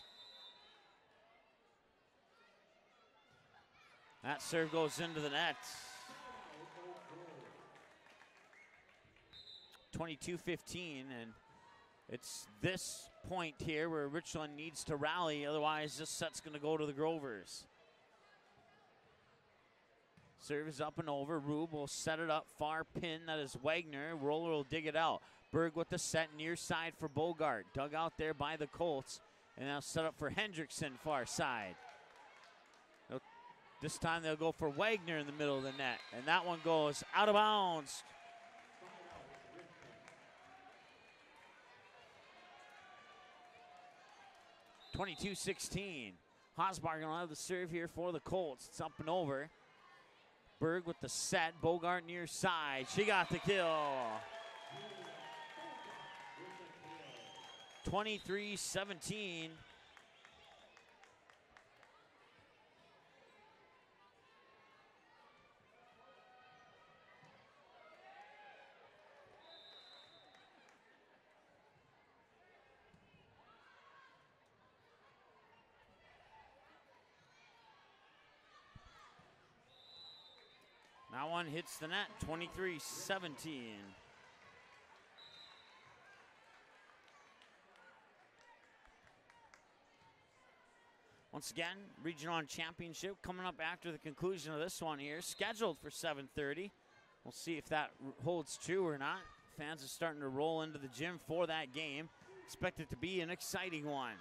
Speaker 1: That serve goes into the net. 22-15, and it's this point here where Richland needs to rally, otherwise this set's going to go to the Grovers. Serve is up and over. Rube will set it up, far pin, that is Wagner. Roller will dig it out. Berg with the set, near side for Bogart. Dug out there by the Colts, and now set up for Hendrickson, far side. This time they'll go for Wagner in the middle of the net, and that one goes out of bounds. (22-16). Hosbar gonna have the serve here for the Colts. It's up and over. Berg with the set. Bogart near side. She got the kill. 23-17. That one hits the net, 23-17. Once again, Region 1 Championship coming up after the conclusion of this one here, scheduled for 7:30. We'll see if that holds true or not. Fans are starting to roll into the gym for that game. Expect it to be an exciting one.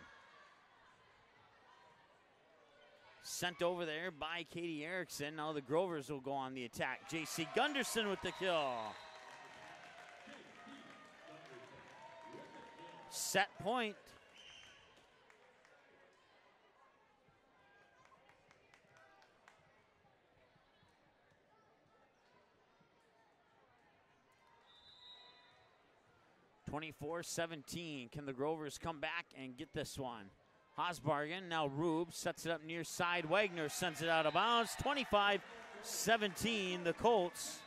Speaker 1: Sent over there by Katie Erickson. Now the Grovers will go on the attack. J.C. Gunderson with the kill. Set point. (24-17). Can the Grovers come back and get this one? Hosbargen, now Rube sets it up near side. Wagner sends it out of bounds. 25-17. The Colts,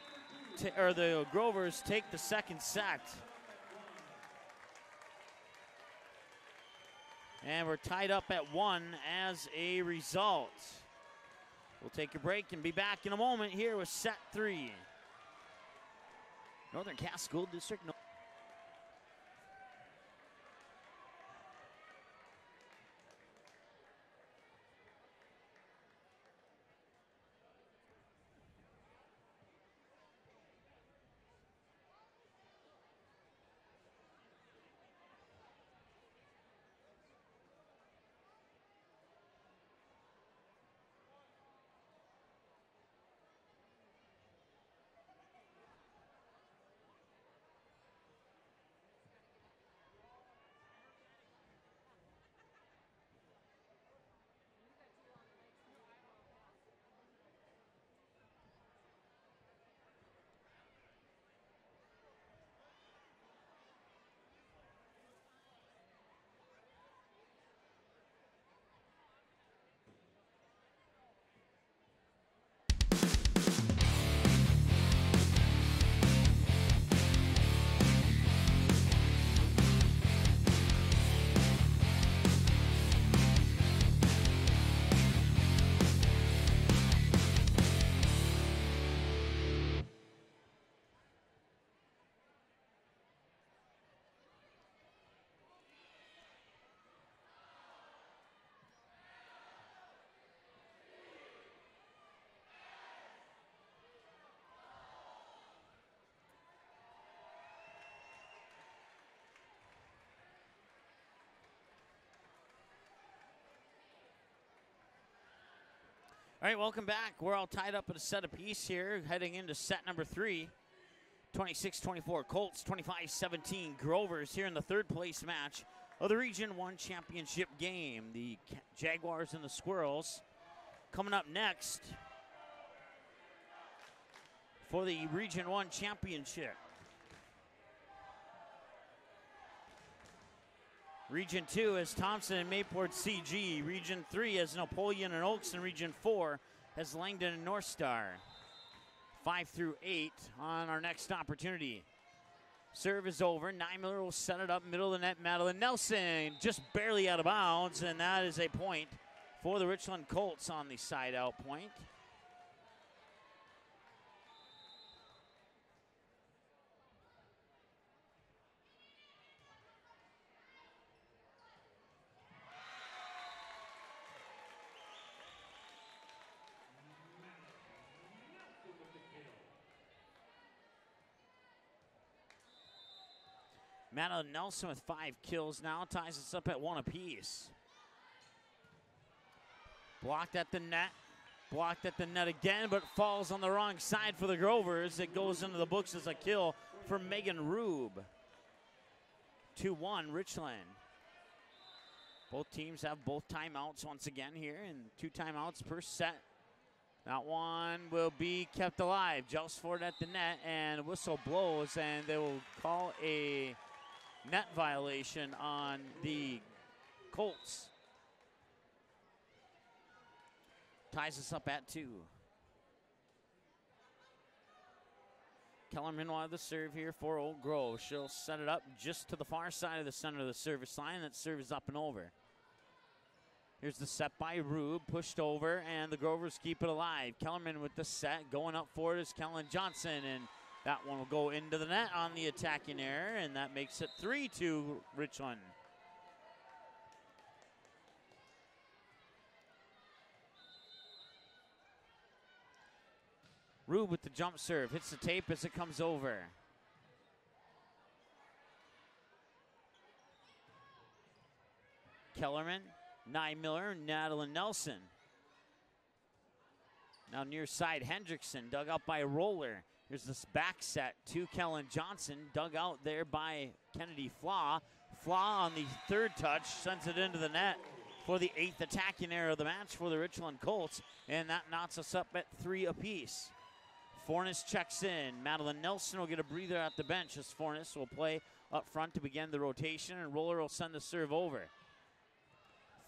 Speaker 1: or the Grovers, take the second set. And we're tied up at 1 as a result. We'll take a break and be back in a moment here with set 3. Northern Cass School District. All right, welcome back. We're all tied up at a set apiece here, heading into set number 3. 26-24 Colts, 25-17 Grovers here in the third place match of the Region 1 championship game. The Jaguars and the Squirrels coming up next for the Region 1 championship. Region 2 has Thompson and Mayport CG. Region 3 has Napoleon and Oaks, and Region 4 has Langdon and North Star. 5 through 8 on our next opportunity. Serve is over. Nymiller will set it up middle of the net. Madeline Nelson just barely out of bounds, and that is a point for the Richland Colts on the side out point. Madeline Nelson with 5 kills now, ties us up at 1 apiece. Blocked at the net. Blocked at the net again, but falls on the wrong side for the Grovers. It goes into the books as a kill for Megan Rube. 2-1 Richland. Both teams have both timeouts once again here, and 2 timeouts per set. That one will be kept alive. Joust for it at the net, and whistle blows, and they will call a net violation on the Colts. Ties us up at 2. Kellerman will have the serve here for Old Grove. She'll set it up just to the far side of the center of the service line. That serve is up and over. Here's the set by Rube, pushed over, and the Grovers keep it alive. Kellerman with the set, going up for it is Kellen Johnson, and that one will go into the net on the attacking error, and that makes it 3-2 Richland. Rube with the jump serve, hits the tape as it comes over. Kellerman, Nye Miller, Madeline Nelson. Now near side, Hendrickson, dug out by a roller. Here's this back set to Kellen Johnson, dug out there by Kennedy Flaw. Flaw on the third touch, sends it into the net for the 8th attacking error of the match for the Richland Colts, and that knots us up at 3 apiece. Fornes checks in. Madeline Nelson will get a breather at the bench as Fornes will play up front to begin the rotation, and Roller will send the serve over.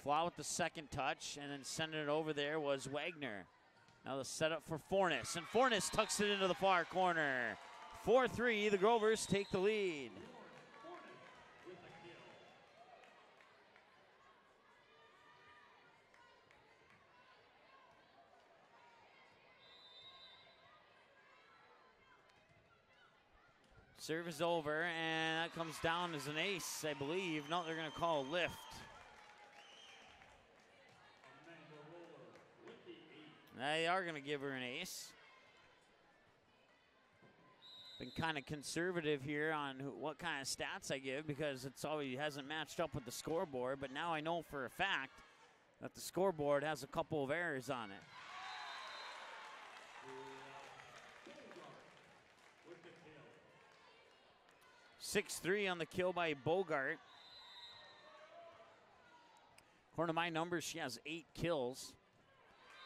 Speaker 1: Flaw with the second touch, and then sending it over there was Wagner. Now the setup for Fornes, and Fornes tucks it into the far corner. 4-3, the Grovers take the lead. Serve is over, and that comes down as an ace, I believe. No, they're going to call a lift. They are going to give her an ace. Been kind of conservative here on what kind of stats I give because it's always hasn't matched up with the scoreboard, but now I know for a fact that the scoreboard has a couple of errors on it. 6-3 on the kill by Bogart. According to my numbers, she has 8 kills.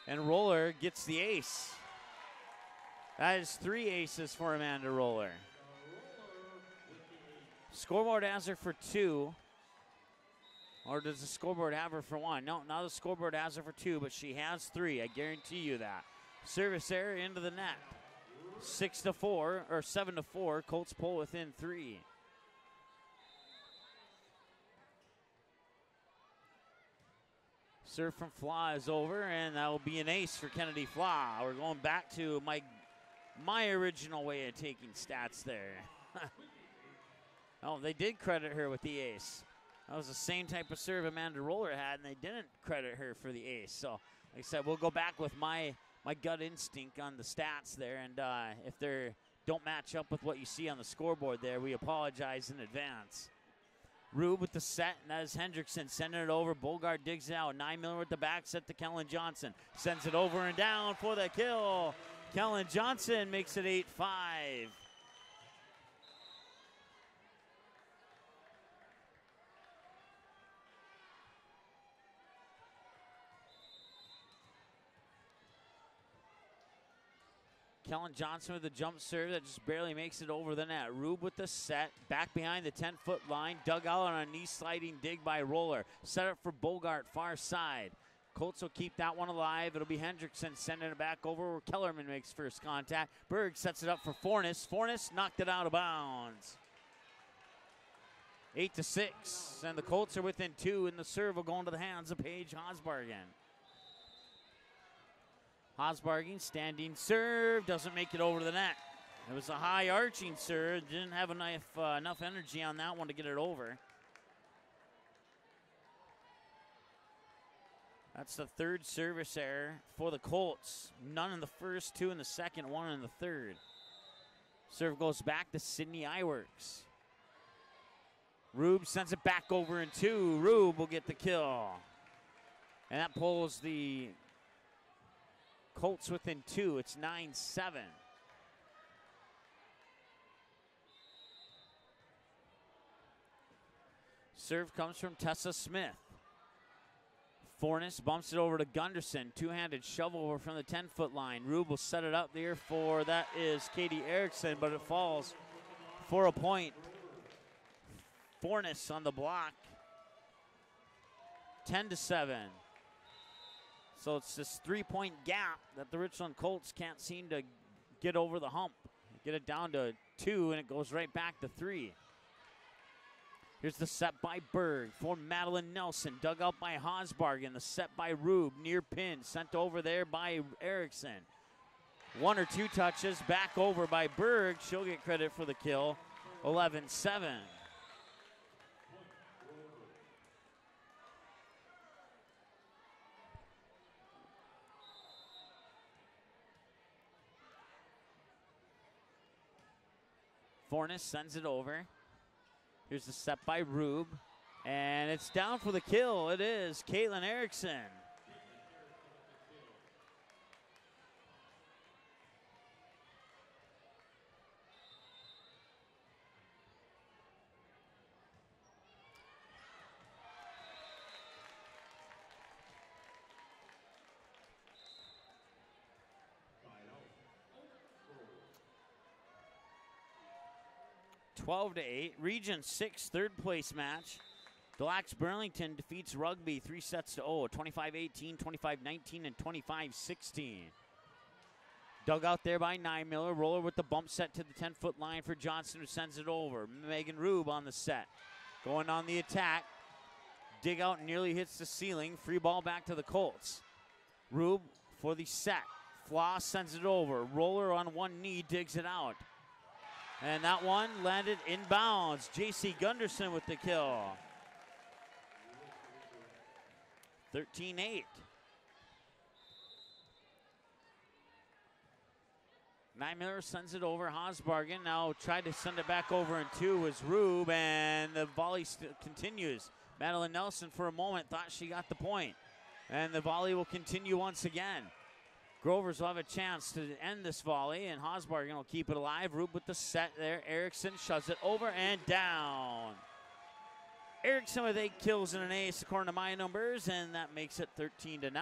Speaker 1: And Roller gets the ace. That is 3 aces for Amanda Roller. Scoreboard has her for 2. Or does the scoreboard have her for 1? No, now the scoreboard has her for 2, but she has 3. I guarantee you that. Service error into the net. 6-4 or 7-4. Colts pull within 3. Serve from Flaw is over, and that will be an ace for Kennedy Flaw. We're going back to my original way of taking stats there. Oh, they did credit her with the ace. That was the same type of serve Amanda Roller had, and they didn't credit her for the ace. So, like I said, we'll go back with my gut instinct on the stats there, and if they don't match up with what you see on the scoreboard there, we apologize in advance. Rube with the set, and that is Hendrickson sending it over. Bogart digs it out. 9 Miller with the back set to Kellen Johnson. Sends it over and down for the kill. Kellen Johnson makes it 8-5. Kellen Johnson with the jump serve that just barely makes it over the net. Rube with the set, back behind the 10-foot line, dug out on a knee sliding dig by Roller. Set up for Bogart, far side. Colts will keep that one alive. It'll be Hendrickson sending it back over where Kellerman makes first contact. Berg sets it up for Fornes. Fornes knocked it out of bounds. 8-6, and the Colts are within 2, and the serve will go into the hands of Paige Hosbargen. Hosbargen standing serve, doesn't make it over the net. It was a high arching serve, didn't have enough energy on that one to get it over. That's the 3rd service error for the Colts. None in the first, 2 in the second, 1 in the 3rd. Serve goes back to Sydney Iwerks. Rube sends it back over in 2. Rube will get the kill. And that pulls the Colts within 2. It's 9-7. Serve comes from Tessa Smith. Fornes bumps it over to Gunderson. Two-handed shovel over from the 10-foot line. Rube will set it up there for, that is Katie Erickson, but it falls for a point. Fornes on the block. 10-7. So it's this 3-point gap that the Richland Colts can't seem to get over the hump. Get it down to 2, and it goes right back to 3. Here's the set by Berg for Madeline Nelson. Dug out by Hosbargen. The set by Rube, near pin. Sent over there by Erickson. 1 or 2 touches, back over by Berg. She'll get credit for the kill. 11-7. Fornes sends it over. Here's the set by Rube. And it's down for the kill. It is Caitlin Erickson. (12-8). Region 6 third place match. Galax Burlington defeats Rugby 3-0, 25-18, 25-19, and 25-16. Dug out there by Miller. Roller with the bump set to the 10-foot line for Johnson, who sends it over. Megan Rube on the set. Going on the attack. Dig out nearly hits the ceiling. Free ball back to the Colts. Rube for the set. Floss sends it over. Roller on one knee digs it out. And that one landed inbounds. J.C. Gunderson with the kill. 13-8. Miller sends it over. Hosbargen now tried to send it back over in two was Rube, and the volley continues. Madeline Nelson for a moment thought she got the point. And the volley will continue once again. Grovers will have a chance to end this volley, and Hosbargen will keep it alive. Rube with the set there. Erickson shoves it over and down. Erickson with 8 kills and an ace according to my numbers, and that makes it 13-9.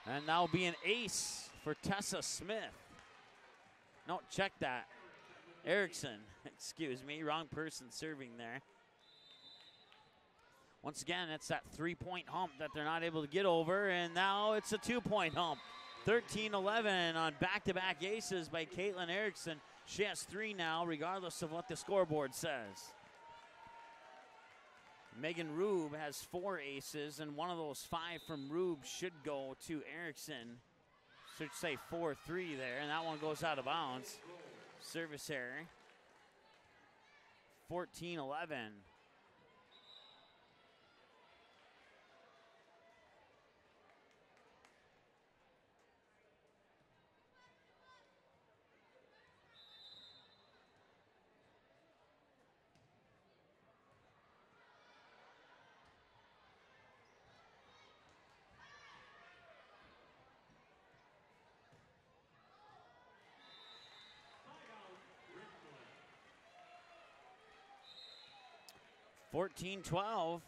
Speaker 1: And that will be an ace for Tessa Smith. No, check that. Erickson, excuse me, wrong person serving there. Once again, it's that 3-point hump that they're not able to get over, and now it's a 2-point hump. 13-11 on back-to-back aces by Caitlin Erickson. She has 3 now, regardless of what the scoreboard says. Megan Rube has 4 aces, and one of those 5 from Rube should go to Erickson. Should say 4-3 there, and that one goes out of bounds. Service error. 14-11. Richland. 14-12.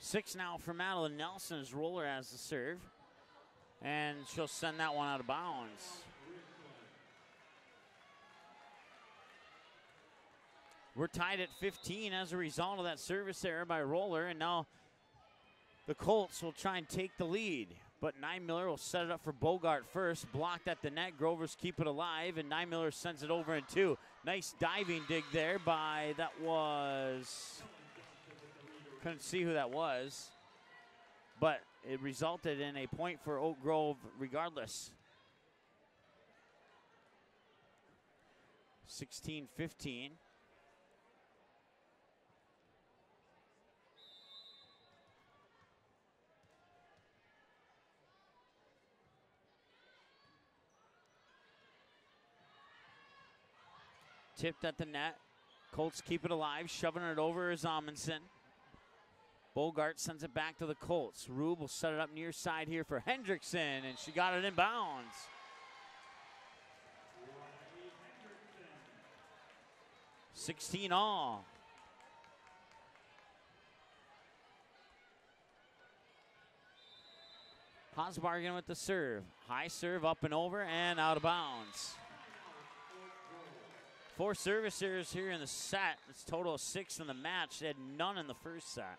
Speaker 1: Six now for Madeline Nelson as Roller has the serve. And she'll send that one out of bounds. We're tied at 15 as a result of that service error by Roller. And now the Colts will try and take the lead. But Miller will set it up for Bogart first. Blocked at the net. Grovers keep it alive. And Miller sends it over in two. Nice diving dig there by, that was... Couldn't see who that was, but it resulted in a point for Oak Grove regardless. 16-15. Tipped at the net. Colts keep it alive, shoving it over is Amundsen. Bogart sends it back to the Colts. Rube will set it up near side here for Hendrickson, and she got it in bounds. $16-all. Hosbargen with the serve. High serve up and over and out of bounds. 4 service errors here in the set. It's a total of 6 in the match. They had none in the first set.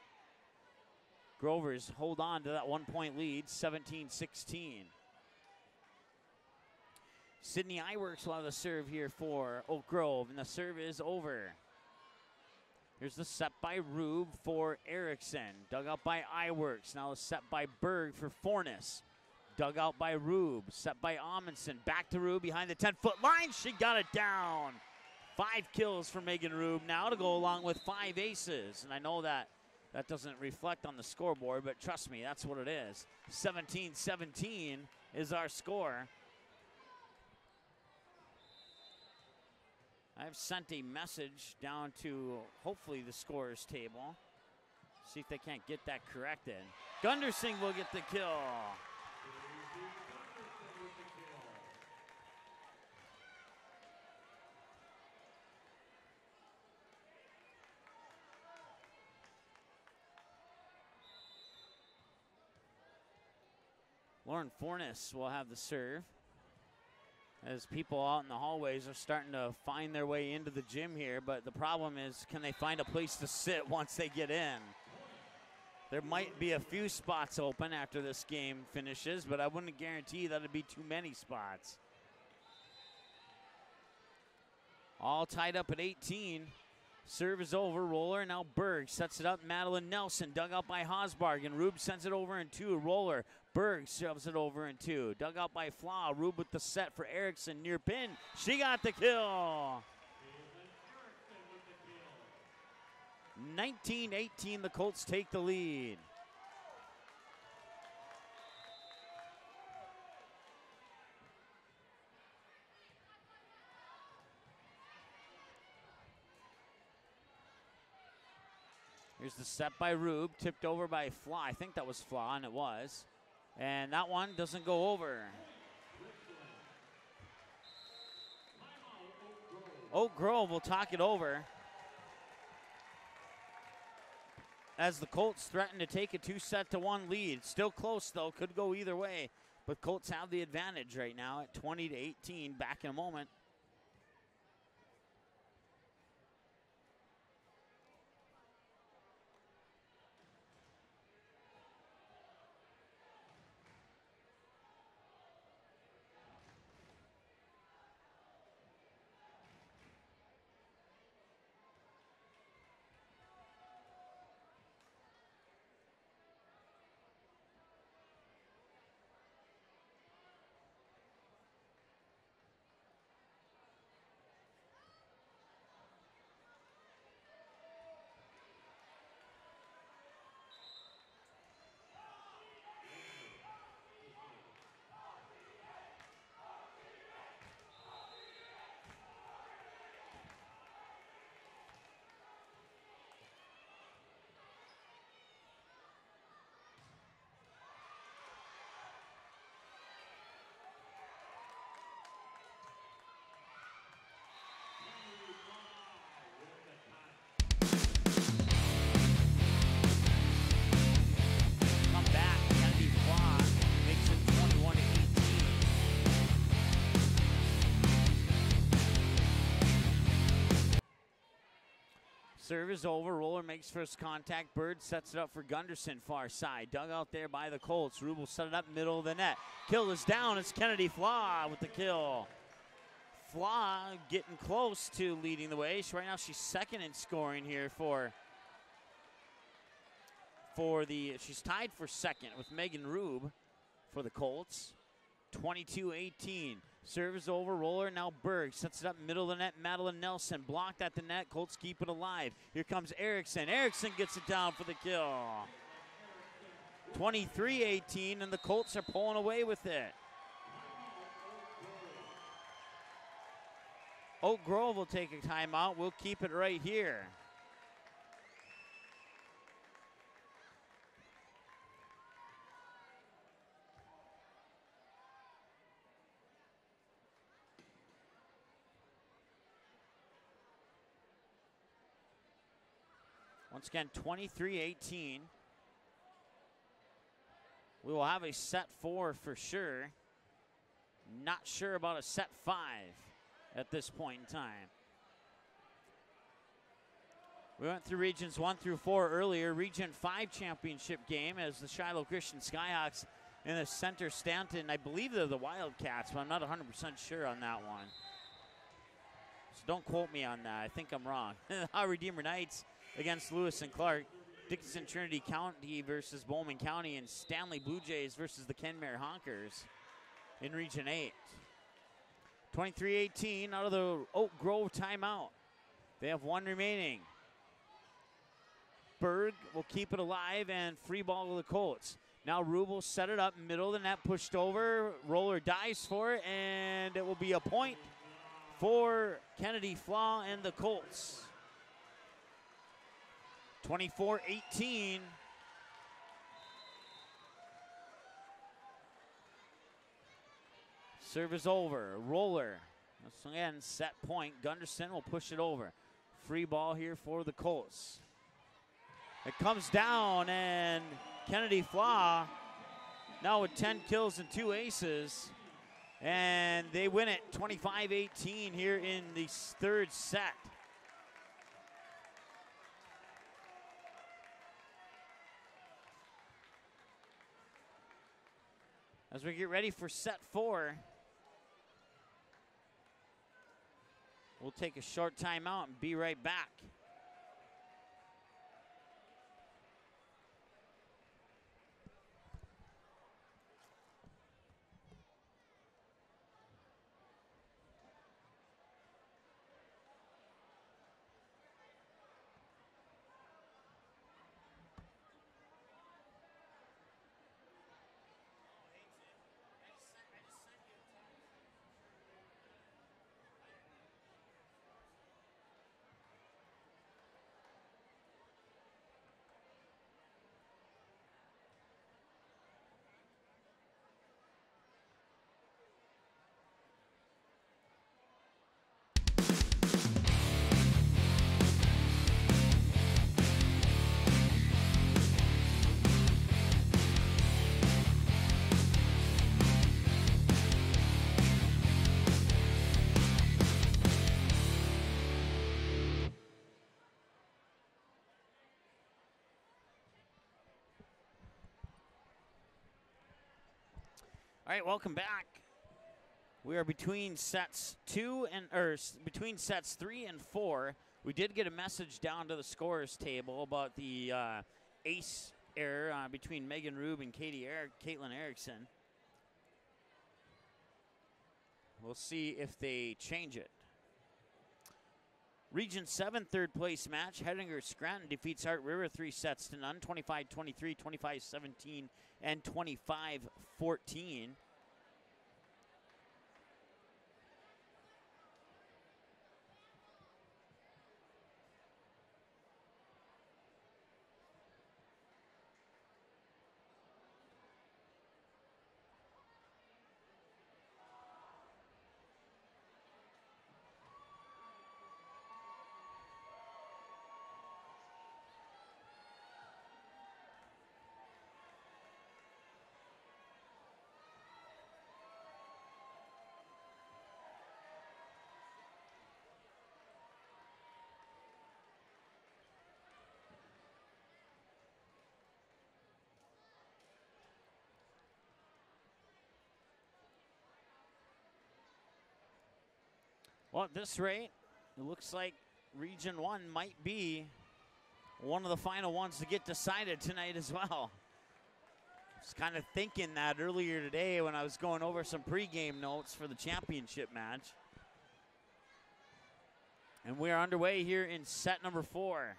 Speaker 1: Grovers hold on to that 1-point lead, 17-16. Sydney Iwerks will have the serve here for Oak Grove, and the serve is over. Here's the set by Rube for Erickson. Dug out by Iwerks. Now the set by Berg for Fornes. Dug out by Rube. Set by Amundsen. Back to Rube behind the 10-foot line. She got it down. 5 kills for Megan Rube now to go along with 5 aces. And I know that doesn't reflect on the scoreboard, but trust me, that's what it is. 17-17 is our score. I've sent a message down to hopefully the scorers table. See if they can't get that corrected. Gundersing will get the kill. Lauren Fornes will have the serve, as people out in the hallways are starting to find their way into the gym here, but the problem is, can they find a place to sit once they get in? There might be a few spots open after this game finishes, but I wouldn't guarantee that it'd be too many spots. All tied up at 18. Serve is over, roller, now Berg sets it up, Madeline Nelson, dug out by Hosbarg, and Rube sends it over in 2, roller. Berg shoves it over in 2. Dug out by Flaw. Rube with the set for Erickson near pin. She got the kill. 19-18, the Colts take the lead. Here's the set by Rube, tipped over by Flaw. I think that was Flaw, and it was. And that one doesn't go over. Oak Grove will talk it over, as the Colts threaten to take a 2-1 lead. Still close, though. Could go either way. But Colts have the advantage right now at 20-18. Back in a moment. Serve is over. Roller makes first contact. Bird sets it up for Gunderson, far side. Dug out there by the Colts. Rube will set it up middle of the net. Kill is down. It's Kennedy Flaw with the kill. Flaw getting close to leading the way. Right now she's second in scoring here she's tied for second with Megan Rube for the Colts. 22-18. Serve is over. Roller now Berg sets it up middle of the net. Madeline Nelson blocked at the net. Colts keep it alive. Here comes Erickson. Erickson gets it down for the kill. 23-18, and the Colts are pulling away with it. Oak Grove will take a timeout. We'll keep it right here. Once again, 23-18. We will have a set 4 for sure. Not sure about a set 5 at this point in time. We went through Regions 1 through 4 earlier. Region 5 championship game as the Shiloh Christian Skyhawks in the center Stanton. I believe they're the Wildcats, but I'm not 100% sure on that one. So don't quote me on that. I think I'm wrong. Redeemer Knights against Lewis and Clark. Dickinson Trinity County versus Bowman County, and Stanley Blue Jays versus the Kenmare Honkers in Region 8. 23-18 out of the Oak Grove timeout. They have one remaining. Berg will keep it alive and free ball to the Colts. Now Rube will set it up, middle of the net, pushed over. Roller dives for it, and it will be a point for Kennedy Flaw and the Colts. 24-18. Serve is over. Roller. Once again, set point. Gunderson will push it over. Free ball here for the Colts. It comes down, and Kennedy Flaw now with 10 kills and 2 aces. And they win it 25-18 here in the third set. As we get ready for set 4, we'll take a short timeout and be right back. All right, welcome back. We are between sets 3 and 4. We did get a message down to the scorers table about the ace error between Megan Rube and Caitlin Erickson. We'll see if they change it. Region 7 third place match. Hettinger Scranton defeats Hart River 3 sets to none. 25-23, 25-17, and 25-14. Well, at this rate, it looks like Region 1 might be one of the final ones to get decided tonight as well. I was kind of thinking that earlier today when I was going over some pregame notes for the championship match. And we are underway here in set number 4.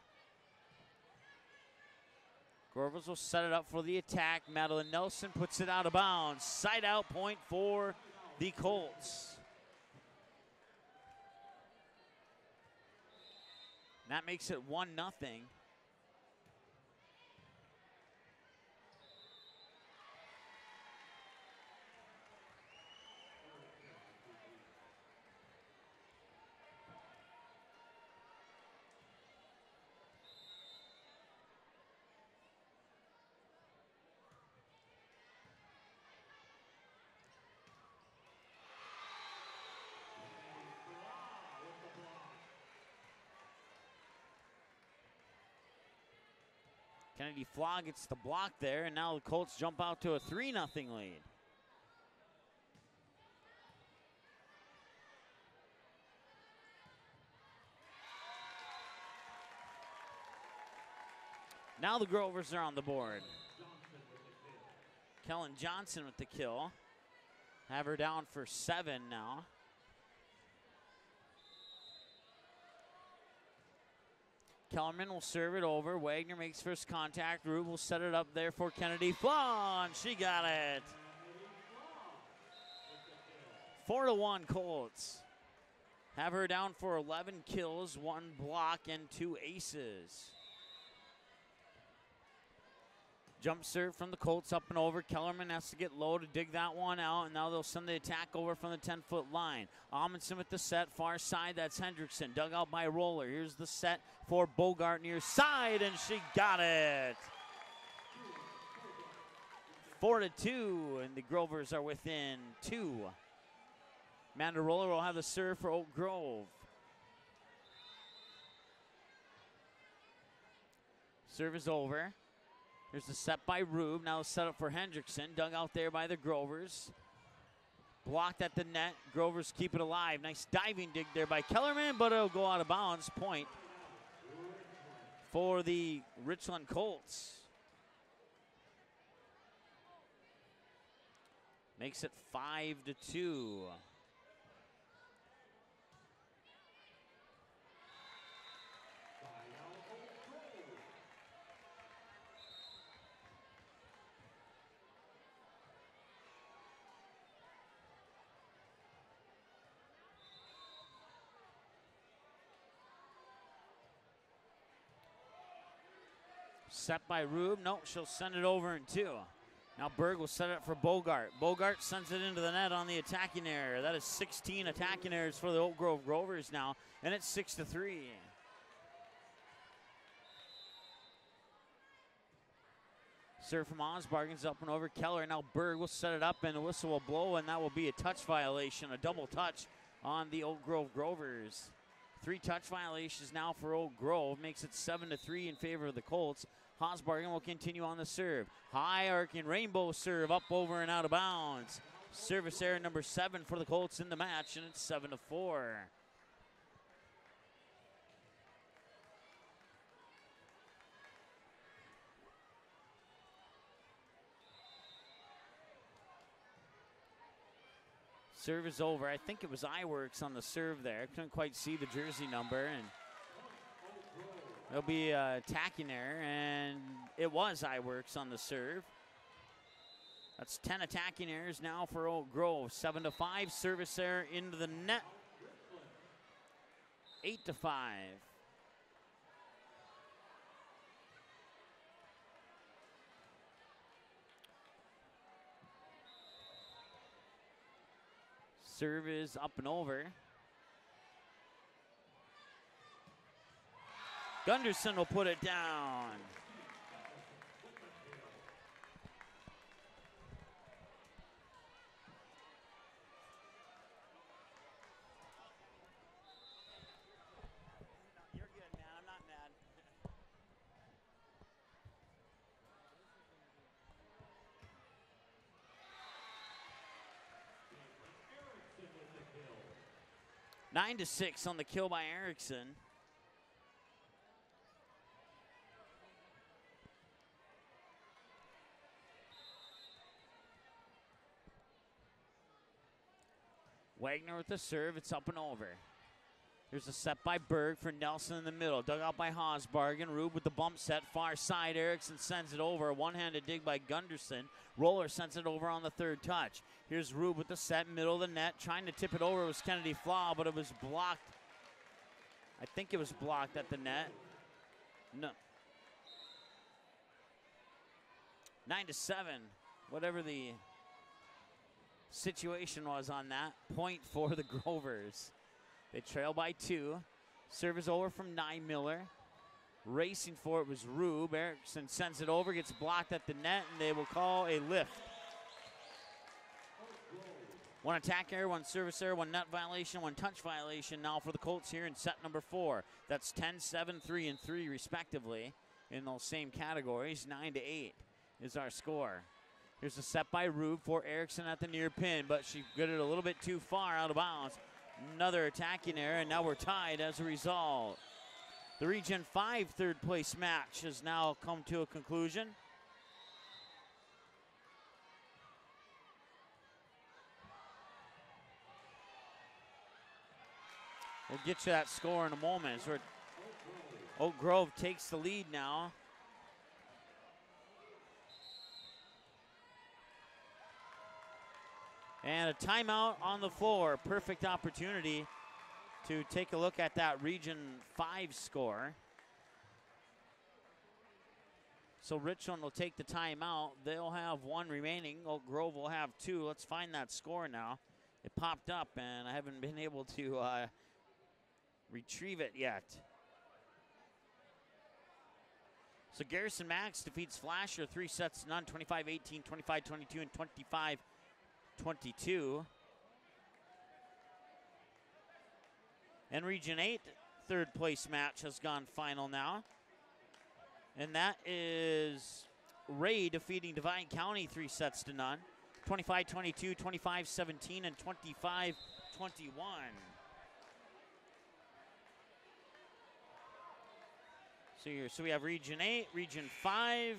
Speaker 1: Corvus will set it up for the attack. Madeline Nelson puts it out of bounds. Side out point for the Colts. That makes it 1-0. Kennedy Flaw gets the block there, and now the Colts jump out to a 3-0 lead. Now the Grovers are on the board. Kellen Johnson with the kill. Have her down for 7 now. Kellerman will serve it over. Wagner makes first contact. Rube will set it up there for Kennedy Flaw, and she got it. 4-1 Colts. Have her down for 11 kills, 1 block, and 2 aces. Jump serve from the Colts up and over. Kellerman has to get low to dig that one out, and now they'll send the attack over from the 10-foot line. Amundsen with the set, far side, that's Hendrickson, dug out by Roller. Here's the set for Bogart near side, and she got it. 4-2, and the Grovers are within 2. Amanda Roller will have the serve for Oak Grove. Serve is over. Here's the set by Rube. Now set up for Hendrickson. Dug out there by the Grovers. Blocked at the net. Grovers keep it alive. Nice diving dig there by Kellerman, but it'll go out of bounds. Point for the Richland Colts. Makes it 5-2. Set by Rube. Nope, she'll send it over in 2. Now Berg will set it up for Bogart. Bogart sends it into the net on the attacking error. That is 16 attacking errors for the Oak Grove Grovers now, and it's 6-3. Serve from Osbargen's up and over Keller. Now Berg will set it up, and the whistle will blow, and that will be a touch violation, a double touch on the Oak Grove Grovers. 3 touch violations now for Oak Grove. Makes it 7-3 in favor of the Colts. Hosbargen will continue on the serve. High arcing rainbow serve up, over, and out of bounds. Service error number 7 for the Colts in the match, and it's 7-4. Serve is over. I think it was iWorks on the serve there. Couldn't quite see the jersey number, and there'll be a attacking error, and it was iWorks on the serve. That's 10 attacking errors now for Oak Grove. 7-5, service error into the net. 8-5. Serve is up and over. Gunderson will put it down. You're good, man. I'm not mad. Nine to 6 on the kill by Erickson. Wagner with the serve. It's up and over. Here's a set by Berg for Nelson in the middle. Dug out by Hosbargen. Rube with the bump set. Far side. Erickson sends it over. A one-handed dig by Gunderson. Roller sends it over on the 3rd touch. Here's Rube with the set. Middle of the net. Trying to tip it over was Kennedy Flaw, but it was blocked. I think it was blocked at the net. No. 9-7. Whatever the situation was on that. Point for the Grovers. They trail by 2. Serve is over from Nye Miller. Racing for it was Rube. Erickson sends it over, gets blocked at the net, and they will call a lift. 1 attack error, 1 service error, 1 net violation, 1 touch violation now for the Colts here in set number 4. That's 10, 7, 3, and 3 respectively. in those same categories. 9-8 is our score. Here's a set by Rube for Erickson at the near pin, but she got it a little bit too far out of bounds. Another attacking error, and now we're tied as a result. The Region 5 third place match has now come to a conclusion. We'll get you that score in a moment. As Oak Grove takes the lead now. And a timeout on the floor. Perfect opportunity to take a look at that Region 5 score. So Richland will take the timeout. They'll have one remaining. Oak Grove will have two. Let's find that score now. It popped up, and I haven't been able to retrieve it yet. So Garrison Max defeats Flasher 3-0, 25-18, 25-22, and 25-22. And Region 8 third place match has gone final now. And that is Ray defeating Divine County 3-0, 25-22, 25-17, and 25-21. So we have Region 8, Region 5,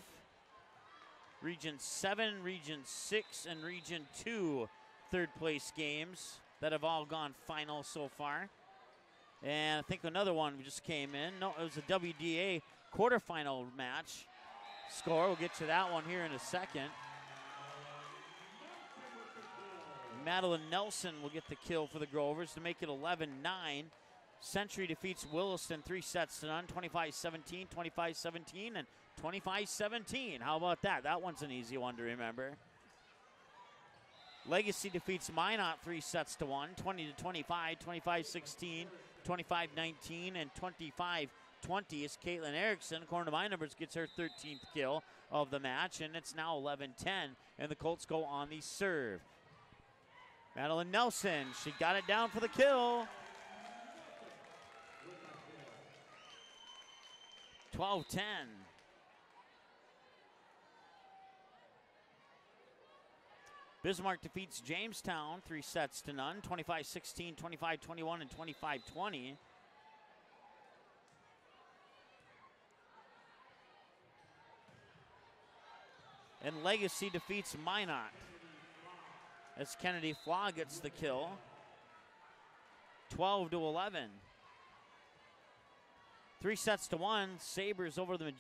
Speaker 1: Region 7, Region 6, and Region 2 third place games that have all gone final so far. And I think another one just came in. No, it was a WDA quarterfinal match score. We'll get to that one here in a second. Madeline Nelson will get the kill for the Grovers to make it 11-9. Century defeats Williston 3-0, 25-17, 25-17, and 25-17. How about that? That one's an easy one to remember. Legacy defeats Minot 3-1, 20-25, 25-16, 25-19, and 25-20 as Caitlin Erickson, according to my numbers, gets her 13th kill of the match, and it's now 11-10, and the Colts go on the serve. Madeline Nelson, she got it down for the kill. 12-10. Bismarck defeats Jamestown 3-0, 25-16, 25-21, and 25-20. And Legacy defeats Minot as Kennedy Flaw gets the kill. 12-11. 3-1. Sabres over the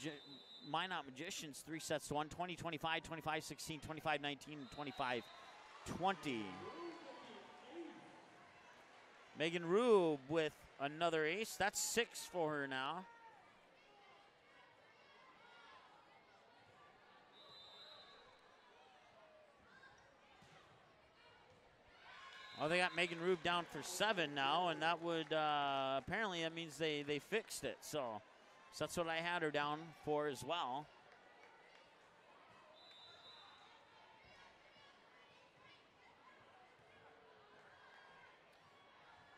Speaker 1: Minot Magicians 3-1. 20-25, 25-16, 25-19, and 25-20. Megan Rube with another ace. That's 6 for her now. Oh, they got Megan Rube down for 7 now, and that would, apparently that means they fixed it. So that's what I had her down for as well.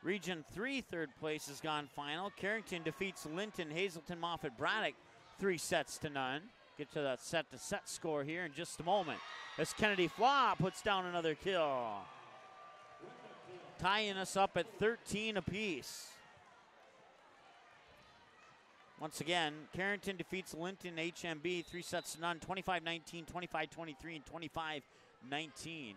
Speaker 1: Region 3 third place has gone final. Carrington defeats Linton, Hazelton, Moffett, Braddock 3-0. Get to that set-to-set score here in just a moment as Kennedy Flaw puts down another kill, tying us up at 13 apiece. Once again, Carrington defeats Linton HMB 3-0, 25-19, 25-23, and 25-19.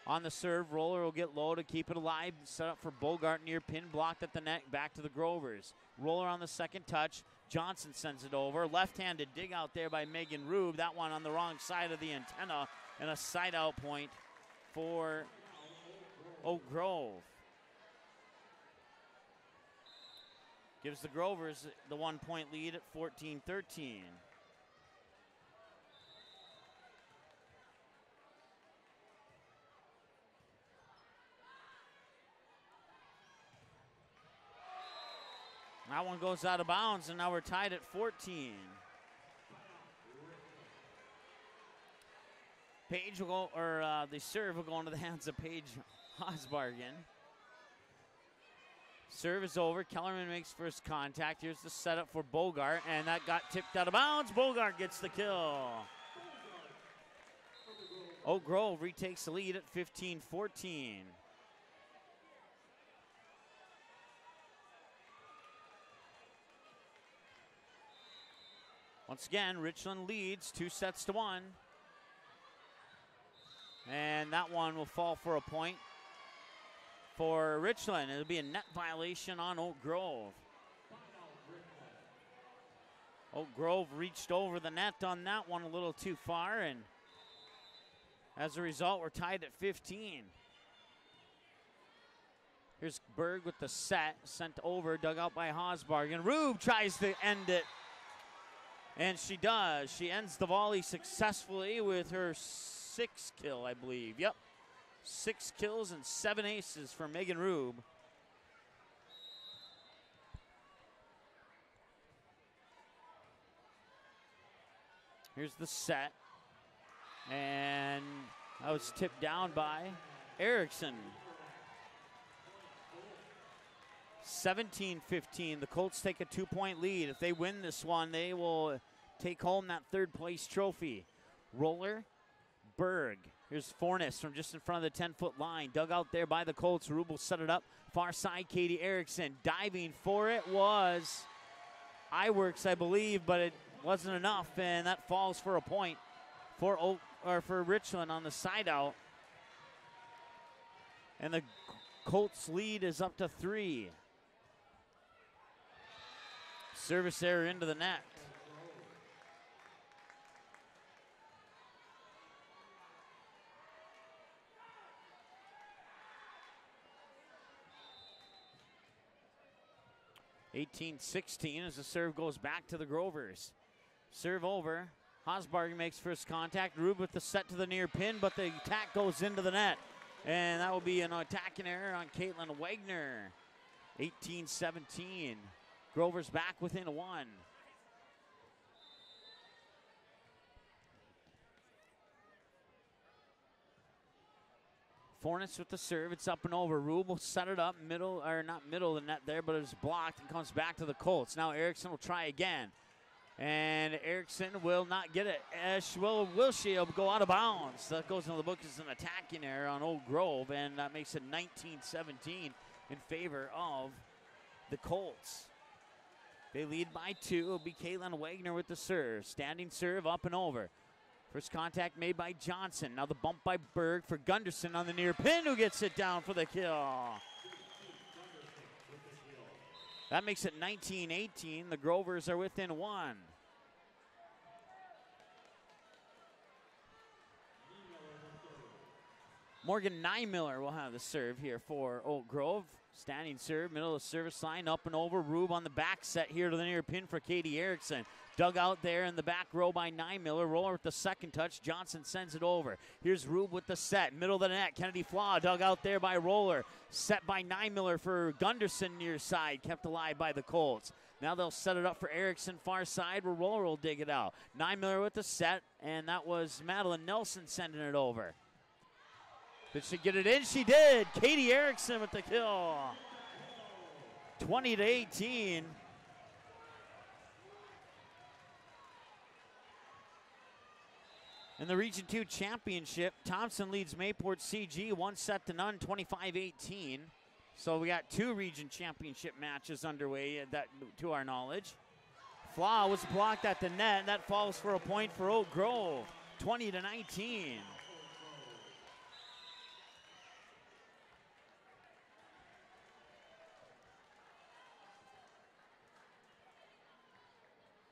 Speaker 1: On the serve, Roller will get low to keep it alive. Set up for Bogart near pin, blocked at the net, back to the Grovers. Roller on the second touch. Johnson sends it over. Left-handed dig out there by Megan Rube. That one on the wrong side of the antenna, and a side-out point for Oak Grove. Gives the Grovers the 1-point lead at 14-13. That one goes out of bounds, and now we're tied at 14. Paige will go, or the serve will go into the hands of Paige Osbargen. Serve is over. Kellerman makes first contact. Here's the setup for Bogart, and that got tipped out of bounds. Bogart gets the kill. Oak Grove retakes the lead at 15-14. Once again, Richland leads 2-1. And that one will fall for a point for Richland. It'll be a net violation on Oak Grove. Oak Grove reached over the net on that one a little too far, and as a result, we're tied at 15. Here's Berg with the set, sent over, dug out by Hosbargen. Rube tries to end it, and she does. She ends the volley successfully with her 6th kill, I believe. Yep, 6 kills and 7 aces for Megan Rube. Here's the set, and that was tipped down by Erickson. 17-15, the Colts take a 2-point lead. If they win this one, they will take home that 3rd place trophy. Roller, Berg. Here's Fornes from just in front of the 10-foot line. Dug out there by the Colts. Rube will set it up. Far side, Katie Erickson. Diving for it was Iwerks, I believe, but it wasn't enough, and that falls for a point for Richland on the side out. And the Colts lead is up to 3. Service error into the net. (18-16) as the serve goes back to the Grovers. Serve over. Hosbargen makes first contact. Rube with the set to the near pin, but the attack goes into the net. And that will be an attacking error on Caitlin Wagner. 18-17. Grover's back within 1. Fornes with the serve. It's up and over. Rube will set it up middle, or not middle of the net there, but it's blocked and comes back to the Colts. Now Erickson will try again. And Erickson will not get it. Will she go out of bounds? That goes into the book as an attacking error on Oak Grove, and that makes it 19-17 in favor of the Colts. They lead by 2. It'll be Caitlin Wagner with the serve. Standing serve up and over. First contact made by Johnson. Now the bump by Berg for Gunderson on the near pin, who gets it down for the kill. That makes it 19-18. The Grovers are within 1. Morgan Niemiller will have the serve here for Oak Grove. Standing serve, middle of the service line, up and over. Rube on the back set here to the near pin for Katie Erickson. Dug out there in the back row by Niemiller. Roller with the second touch. Johnson sends it over. Here's Rube with the set. Middle of the net. Kennedy Flaw dug out there by Roller. Set by Niemiller for Gunderson near side. Kept alive by the Colts. Now they'll set it up for Erickson far side where Roller will dig it out. Niemiller with the set, and that was Madeline Nelson sending it over. Did she get it in? She did. Katie Erickson with the kill. 20-18. In the Region 2 Championship, Thompson leads Mayport CG 1-0, 25-18. So we got 2 Region Championship matches underway, that, to our knowledge. Flaw was blocked at the net, and that falls for a point for Oak Grove, 20-19.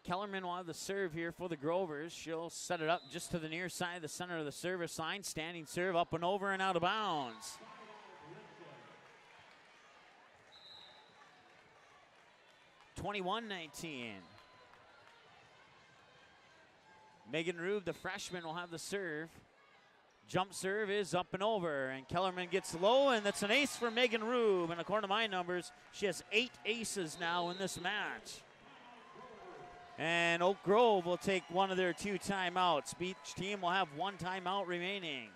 Speaker 1: Kellerman will have the serve here for the Grovers. She'll set it up just to the near side of the center of the service line. Standing serve up and over and out of bounds. (21-19). Megan Rube, the freshman, will have the serve. Jump serve is up and over, and Kellerman gets low, and that's an ace for Megan Rube. And according to my numbers, she has 8 aces now in this match. And Oak Grove will take one of their 2 timeouts. Each team will have 1 timeout remaining.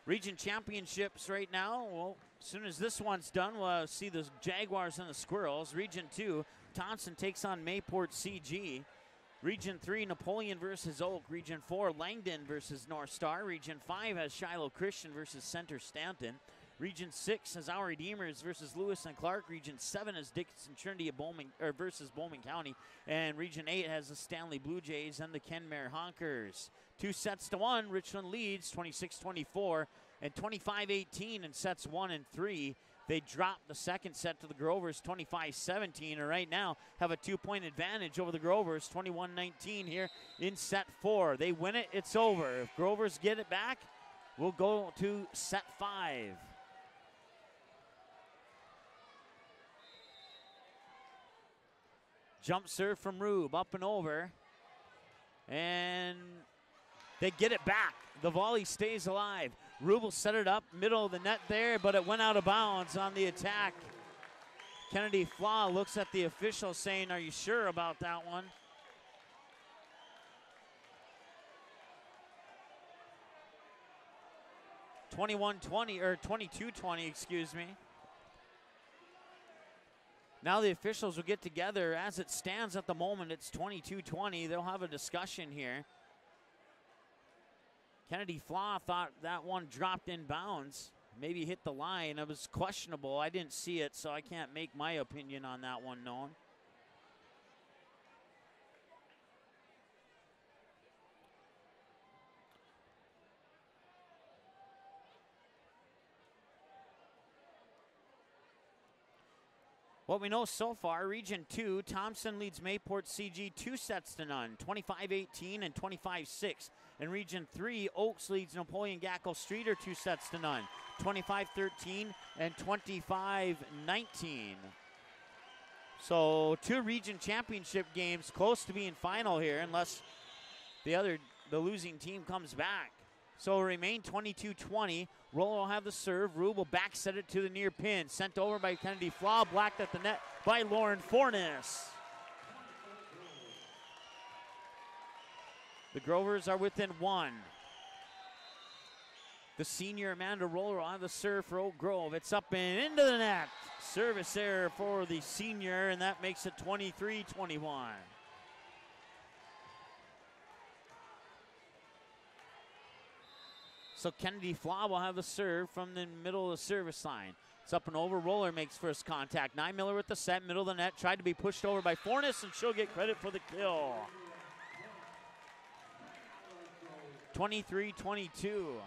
Speaker 1: Region championships right now. Well, as soon as this one's done, we'll see the Jaguars and the Squirrels. Region 2, Thompson takes on Mayport CG. Region 3, Napoleon versus Oak. Region 4, Langdon versus North Star. Region 5 has Shiloh Christian versus Center Stanton. Region 6 has our Redeemers versus Lewis and Clark. Region 7 has Dickinson Trinity of versus Bowman County. And Region 8 has the Stanley Blue Jays and the Kenmare Honkers. 2-1, Richland leads 26-24 and 25-18 in sets 1 and 3. They dropped the second set to the Grovers 25-17, and right now have a 2-point advantage over the Grovers 21-19 here in set 4. They win it, it's over. If Grovers get it back, we'll go to set 5. Jump serve from Rube, up and over. And they get it back. The volley stays alive. Rube will set it up, middle of the net there, but it went out of bounds on the attack. Kennedy Flaw looks at the official saying, are you sure about that one? or 22-20, excuse me. Now the officials will get together. As it stands at the moment, it's 22-20. They'll have a discussion here. Kennedy Flaw thought that one dropped in bounds. Maybe hit the line. It was questionable. I didn't see it, so I can't make my opinion on that one known. What we know so far, Region 2, Thompson leads Mayport CG 2-0, 25-18 and 25-6. In Region 3, Oaks leads Napoleon Gackle Streeter 2-0, 25-13 and 25-19. So 2 region championship games close to being final here unless the losing team comes back. So it'll remain 22-20. Roller will have the serve. Rube will back set it to the near pin. Sent over by Kennedy Flaw, blocked at the net by Lauren Fornes. The Grovers are within 1. The senior Amanda Roller will have the serve for Oak Grove. It's up and into the net. Service error for the senior, and that makes it 23-21. So Kennedy Flaw will have the serve from the middle of the service line. It's up and over. Roller makes first contact. Nye Miller with the set, middle of the net. Tried to be pushed over by Fornes, and she'll get credit for the kill. 23-22.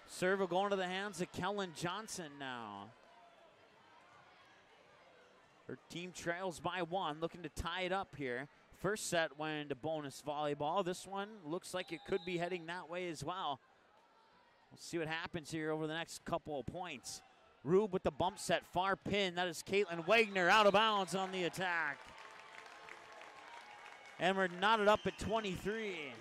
Speaker 1: Serve will go into the hands of Kellen Johnson now. Her team trails by 1, looking to tie it up here. First set went into bonus volleyball. This one looks like it could be heading that way as well. We'll see what happens here over the next couple of points. Rube with the bump set, far pin. That is Caitlin Wagner out of bounds on the attack. And we're knotted up at 23.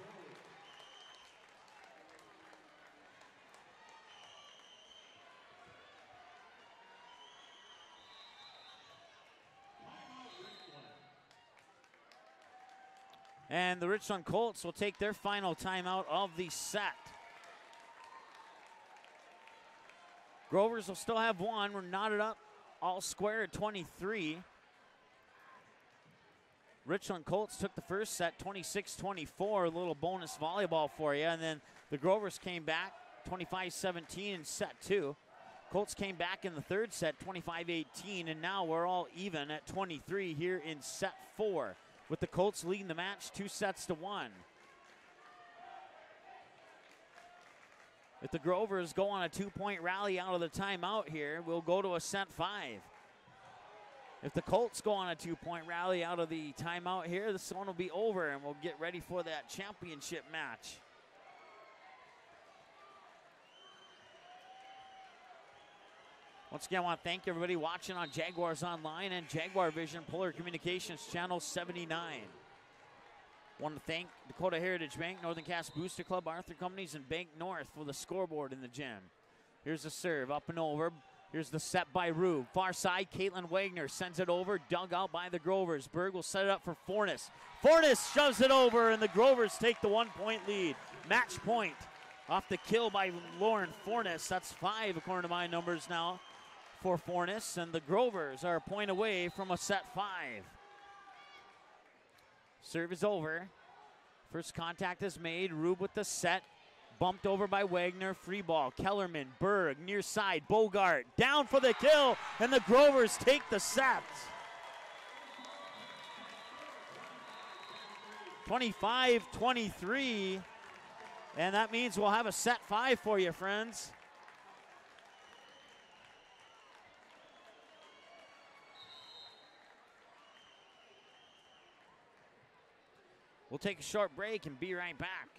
Speaker 1: And the Richland Colts will take their final timeout of the set. Grovers will still have 1. We're knotted up all square at 23. Richland Colts took the first set 26-24, a little bonus volleyball for you. And then the Grovers came back 25-17 in set 2. Colts came back in the third set 25-18, and now we're all even at 23 here in set 4. With the Colts leading the match 2-1. If the Grovers go on a 2-point rally out of the timeout here, we'll go to a set 5. If the Colts go on a 2-point rally out of the timeout here, this one will be over and we'll get ready for that championship match. Once again, I want to thank everybody watching on Jaguars Online and Jaguar Vision Polar Communications Channel 79. Want to thank Dakota Heritage Bank, Northern Cass Booster Club, Arthur Companies, and Bank North for the scoreboard in the gym. Here's the serve, up and over. Here's the set by Rube. Far side, Caitlin Wagner sends it over, dug out by the Grovers. Berg will set it up for Fornes. Fornes shoves it over, and the Grovers take the 1-point lead. Match point, Off the kill by Lauren Fornes. That's 5 according to my numbers now for Fornes. And the Grovers are a point away from a set 5. Serve is over. First contact is made. Rube with the set. Bumped over by Wagner. Free ball. Kellerman, Berg, near side. Bogart down for the kill. And the Grovers take the set. 25-23. And that means we'll have a set 5 for you, friends. We'll take a short break and be right back.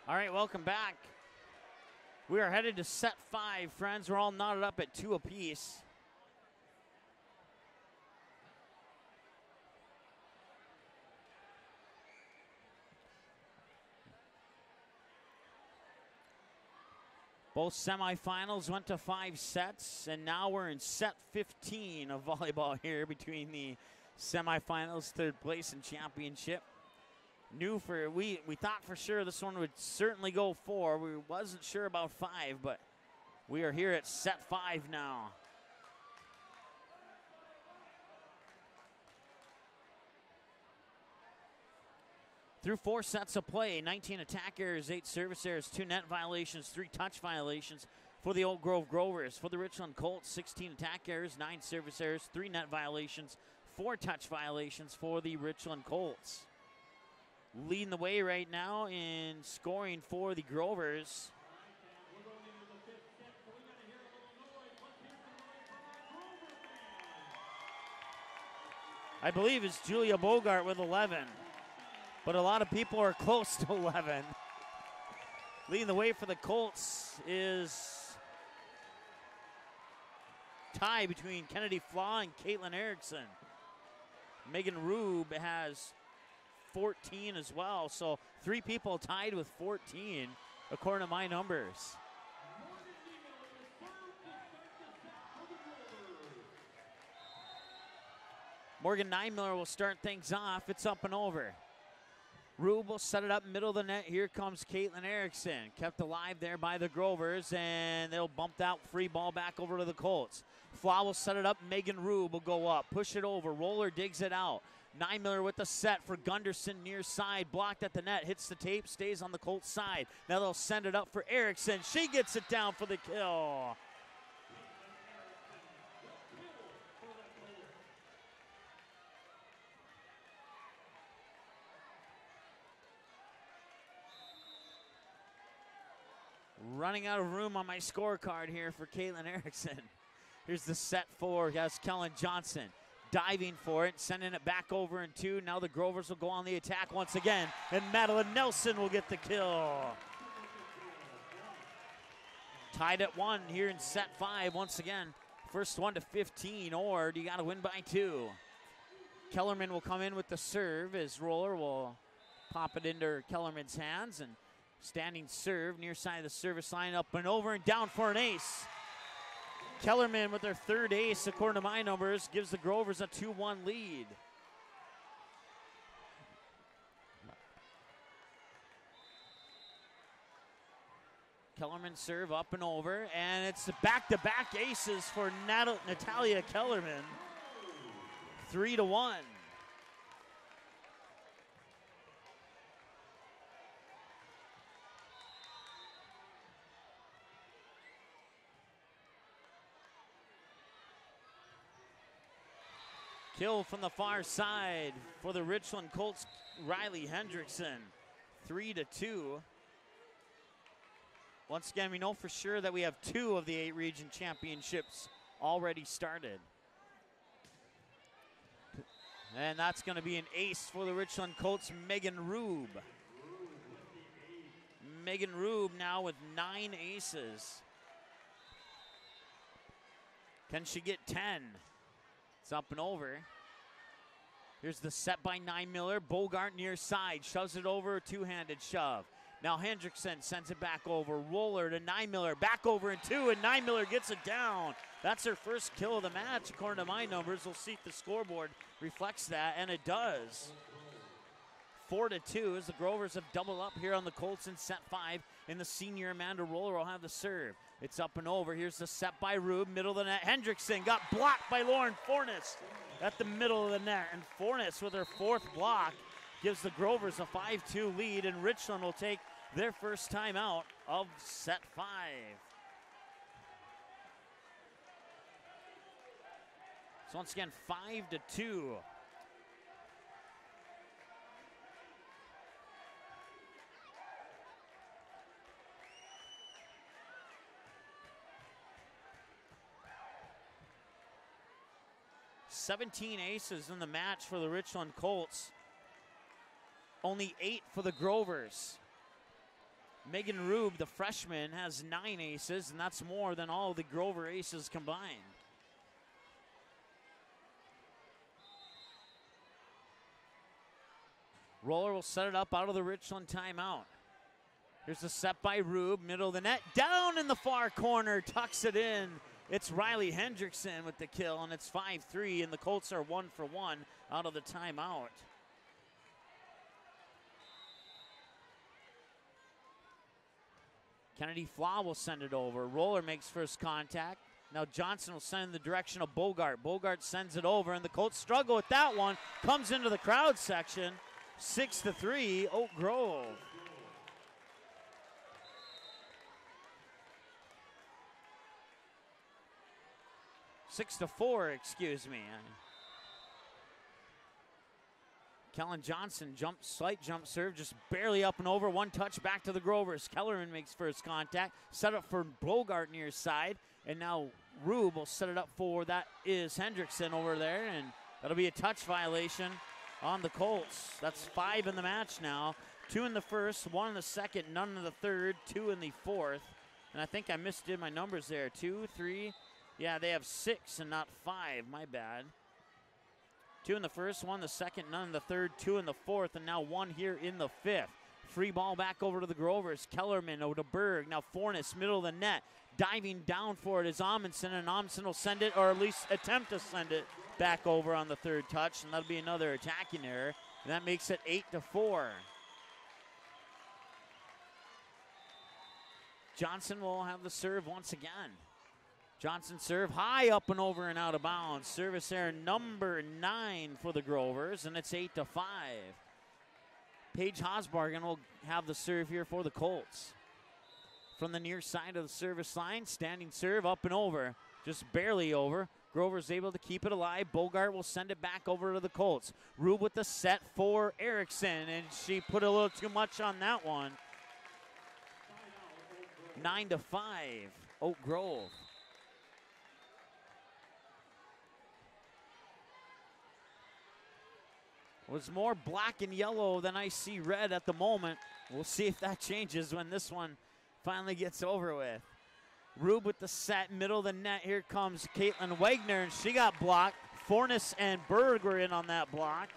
Speaker 1: All right, welcome back. We are headed to set 5, friends. We're all knotted up at 2 apiece. Both semifinals went to 5 sets, and now we're in set 15 of volleyball here between the semifinals, third place, and championship. We thought for sure this one would certainly go 4. We wasn't sure about 5, but we are here at set 5 now. Through 4 sets of play, 19 attack errors, 8 service errors, 2 net violations, 3 touch violations for the Oak Grove Grovers. For the Richland Colts, 16 attack errors, 9 service errors, 3 net violations, 4 touch violations for the Richland Colts. Leading the way right now in scoring for the Grovers. I believe it's Julia Bogart with 11. But a lot of people are close to 11. Leading the way for the Colts is tie between Kennedy Flaw and Caitlin Erickson. Megan Rube has 14 as well, so 3 people tied with 14 according to my numbers. Morgan Niemiller will start things off. It's up and over. Rube will set it up middle of the net. Here comes Caitlin Erickson. Kept alive there by the Grovers, and they'll bump that free ball back over to the Colts. Flaw will set it up. Megan Rube will go up. Push it over. Roller digs it out. Niemiller with the set for Gunderson near side. Blocked at the net. Hits the tape. Stays on the Colts side. Now they'll send it up for Erickson. She gets it down for the kill. Running out of room on my scorecard here for Caitlin Erickson. Here's the set for Kellen Johnson. Diving for it, sending it back over in 2. Now the Grovers will go on the attack once again, and Madeline Nelson will get the kill. Tied at 1 here in set 5 once again. First one to 15, or do you got to win by 2? Kellerman will come in with the serve as Roller will pop it into Kellerman's hands, and standing serve near side of the service line, up and over and down for an ace. Kellerman with their 3rd ace, according to my numbers, gives the Grovers a 2-1 lead. Kellerman serve up and over, and it's back-to-back aces for Natalia Kellerman. 3-1. Kill from the far side for the Richland Colts, Riley Hendrickson. 3-2. Once again, we know for sure that we have 2 of the 8 region championships already started. And that's going to be an ace for the Richland Colts, Megan Rube. Megan Rube now with 9 aces. Can she get 10? It's up and over. Here's the set by Nine-Miller. Bogart near side, shoves it over, two-handed shove. Now Hendrickson sends it back over. Roller to Nine-Miller, back over in 2, and Nine-Miller gets it down. That's her first kill of the match, according to my numbers. We'll see if the scoreboard reflects that, and it does. 4-2 as the Grovers have doubled up here on the Colts in set 5. And the senior Amanda Roller will have the serve. It's up and over. Here's the set by Rube, middle of the net. Hendrickson got blocked by Lauren Fornes at the middle of the net. And Fornes with her 4th block gives the Grovers a 5-2 lead. And Richland will take their first time out of set 5. So once again, 5-2. $17 aces in the match for the Richland Colts. Only 8 for the Grovers. Megan Rube, the freshman, has 9 aces, and that's more than all the Grover aces combined. Roller will set it up out of the Richland timeout. Here's the set by Rube, middle of the net, down in the far corner, tucks it in. It's Riley Hendrickson with the kill, and it's 5-3, and the Colts are 1 for 1 out of the timeout. Kennedy Flaw will send it over. Roller makes first contact. Now Johnson will send in the direction of Bogart. Bogart sends it over, and the Colts struggle with that one. Comes into the crowd section. 6-3, Oak Grove. Six to 4, excuse me. Kellen Johnson slight jump serve, just barely up and over. One touch back to the Grovers. Kellerman makes first contact. Set up for Bogart near side. And now Rube will set it up for, that is Hendrickson over there. And that'll be a touch violation on the Colts. That's 5 in the match now. 2 in the first, 1 in the second, none in the third, 2 in the fourth. And I think I misdid my numbers there. 2, 3. Yeah, they have 6 and not 5. My bad. 2 in the first, 1 in the second, none in the third, 2 in the fourth, and now 1 here in the fifth. Free ball back over to the Grovers. Kellerman over to Berg. Now Fornes, middle of the net. Diving down for it is Amundsen, and Amundsen will send it, or at least attempt to send it back over on the third touch, and that'll be another attacking error. And that makes it 8-4. Johnson will have the serve once again. Johnson serve high, up and over and out of bounds. Service error number 9 for the Grovers, and it's 8-5. Paige Hosbargen will have the serve here for the Colts. From the near side of the service line, standing serve up and over, just barely over. Grover's able to keep it alive. Bogart will send it back over to the Colts. Rube with the set for Erickson, and she put a little too much on that one. 9-5, Oak Grove. Was more black and yellow than I see red at the moment. We'll see if that changes when this one finally gets over with. Rube with the set, middle of the net. Here comes Caitlin Wagner, and she got blocked. Fornes and Berg were in on that block.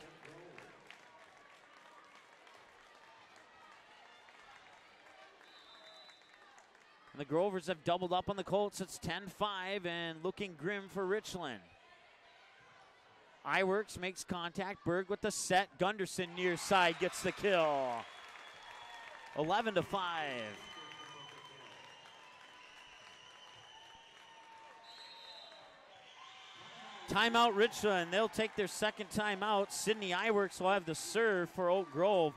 Speaker 1: And the Grovers have doubled up on the Colts. It's 10-5 and looking grim for Richland. Iwerks makes contact. Berg with the set. Gunderson near side gets the kill. 11-5. Timeout Richland. They'll take their second timeout. Sydney Iworks will have the serve for Oak Grove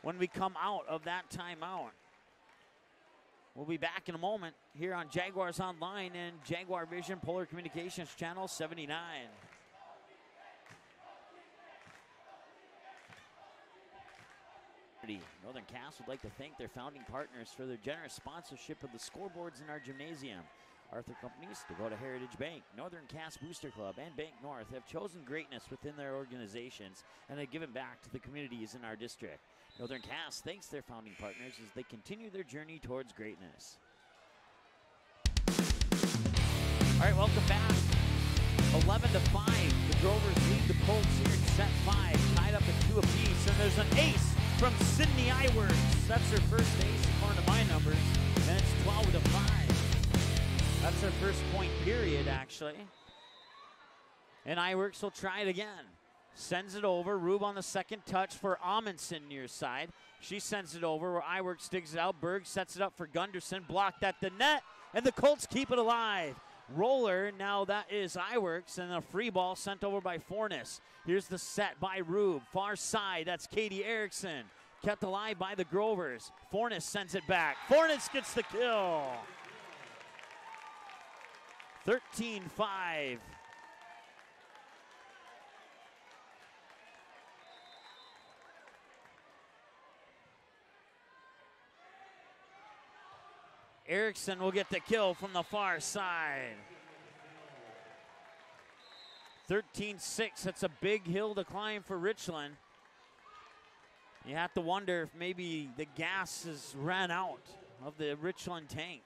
Speaker 1: when we come out of that timeout. We'll be back in a moment here on Jaguars Online and Jaguar Vision Polar Communications Channel 79. Northern Cass would like to thank their founding partners for their generous sponsorship of the scoreboards in our gymnasium. Arthur Companies, Dakota Heritage Bank, Northern Cass Booster Club, and Bank North have chosen greatness within their organizations and have given back to the communities in our district. Northern Cass thanks their founding partners as they continue their journey towards greatness. All right, welcome back. 11-5, the Drovers lead the Colts here in set 5, tied up at 2 apiece, and there's an ace from Sydney Iworks. That's her first ace according to my numbers, and it's 12-5. That's her first point period, actually. And Iworks will try it again. Sends it over. Rube on the second touch for Amundsen near side. She sends it over where Iworks digs it out. Berg sets it up for Gunderson. Blocked at the net, and the Colts keep it alive. Roller, now that is Iworks, and a free ball sent over by Fornes. Here's the set by Rube. Far side, that's Katie Erickson. Kept alive by the Grovers. Fornes sends it back. Fornes gets the kill. 13-5. Erickson will get the kill from the far side. 13-6, that's a big hill to climb for Richland. You have to wonder if maybe the gas has ran out of the Richland tank.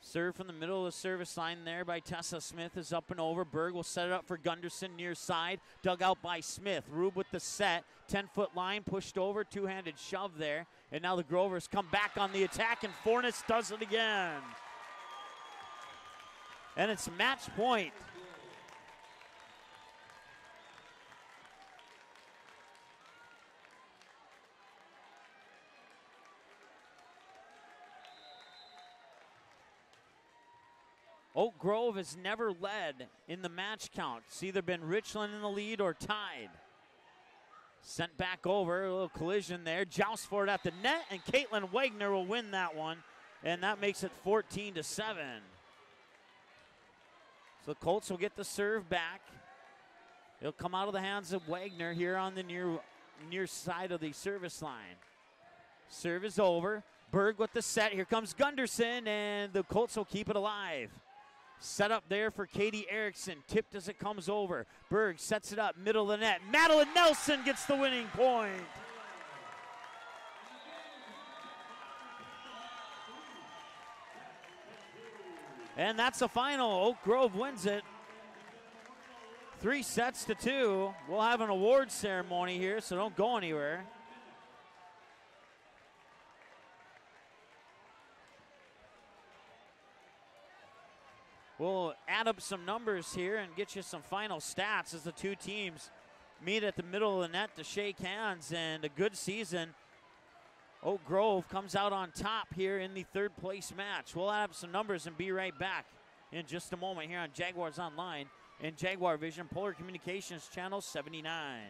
Speaker 1: Serve from the middle of the service line there by Tessa Smith is up and over. Berg will set it up for Gunderson near side. Dug out by Smith. Rube with the set. 10-foot line pushed over. Two-handed shove there. And now the Grovers come back on the attack, and Fornes does it again. And it's match point. Oak Grove has never led in the match count. It's either been Richland in the lead or tied. Sent back over, a little collision there. Joust for it at the net, and Caitlin Wagner will win that one, and that makes it 14-7. So the Colts will get the serve back. It'll come out of the hands of Wagner here on the near side of the service line. Serve is over. Berg with the set. Here comes Gunderson, and the Colts will keep it alive. Set up there for Katie Erickson. Tipped as it comes over. Berg sets it up, middle of the net. Madeline Nelson gets the winning point. And that's the final. Oak Grove wins it. 3-2. We'll have an award ceremony here, so don't go anywhere. We'll add up some numbers here and get you some final stats as the two teams meet at the middle of the net to shake hands, and a good season. Oak Grove comes out on top here in the third place match. We'll add up some numbers and be right back in just a moment here on Jaguars Online and Jaguar Vision Polar Communications Channel 79.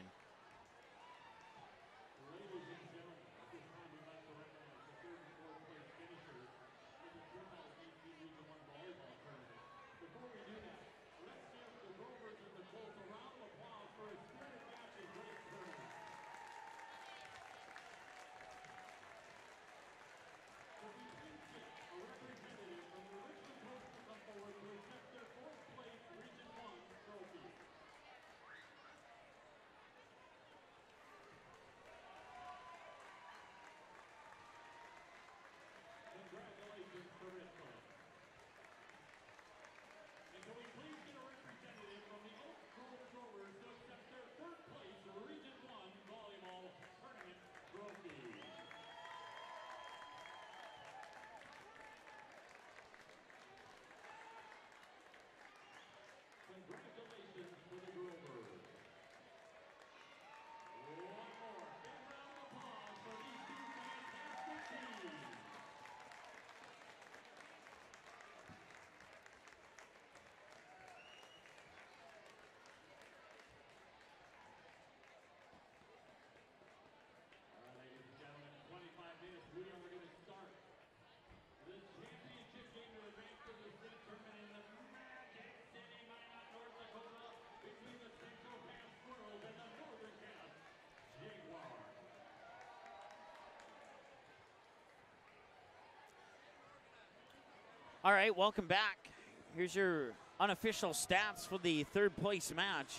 Speaker 1: All right, welcome back. Here's your unofficial stats for the third place match.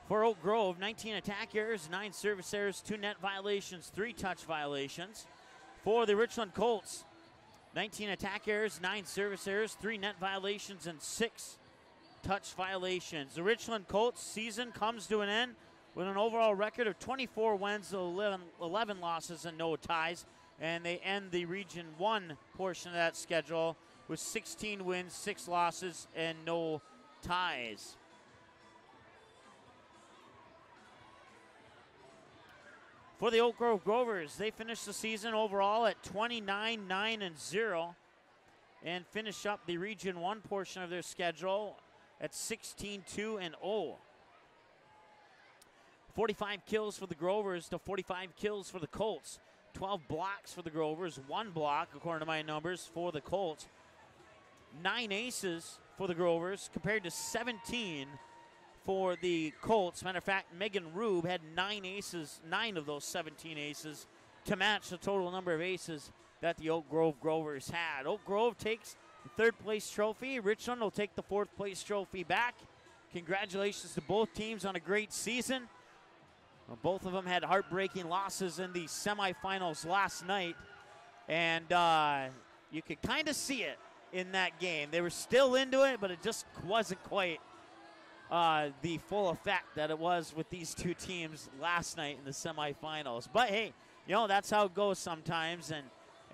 Speaker 1: For Oak Grove, 19 attack errors, 9 service errors, 2 net violations, 3 touch violations. For the Richland Colts, 19 attack errors, 9 service errors, 3 net violations, and 6 touch violations. The Richland Colts season comes to an end with an overall record of 24 wins, 11 losses, and no ties. And they end the Region 1 portion of that schedule with 16 wins, 6 losses, and no ties. For the Oak Grove Grovers, they finished the season overall at 29-9-0 and finish up the Region 1 portion of their schedule at 16-2-0. 45 kills for the Grovers to 45 kills for the Colts. 12 blocks for the Grovers, 1 block, according to my numbers, for the Colts. 9 aces for the Grovers compared to 17 for the Colts. Matter of fact, Megan Rube had 9 aces, 9 of those 17 aces, to match the total number of aces that the Oak Grove Grovers had. Oak Grove takes the third place trophy. Richland will take the fourth place trophy back. Congratulations to both teams on a great season. Well, both of them had heartbreaking losses in the semifinals last night, and you could kind of see it in that game. They were still into it, but it just wasn't quite the full effect that it was with these two teams last night in the semifinals. But hey, you know, that's how it goes sometimes,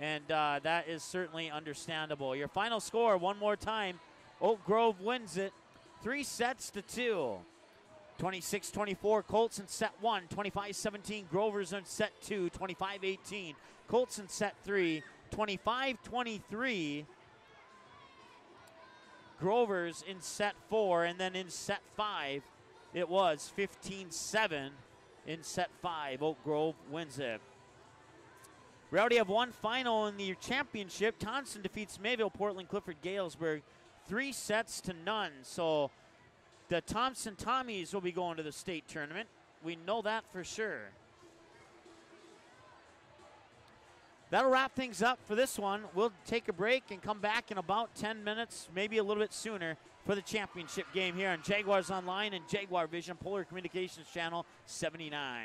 Speaker 1: and that is certainly understandable. Your final score, one more time, Oak Grove wins it 3-2. 26-24 Colts in set 1, 25-17 Grovers in set 2, 25-18 Colts in set 3, 25-23 Grovers in set 4, and then in set 5 it was 15-7 in set 5. Oak Grove wins it. We already have one final in the championship. Thompson defeats Mayville, Portland, Clifford, Galesburg 3-0. So the Thompson Tommies will be going to the state tournament. We know that for sure. That'll wrap things up for this one. We'll take a break and come back in about 10 minutes, maybe a little bit sooner, for the championship game here on Jaguars Online and Jaguar Vision, Polar Communications Channel 79.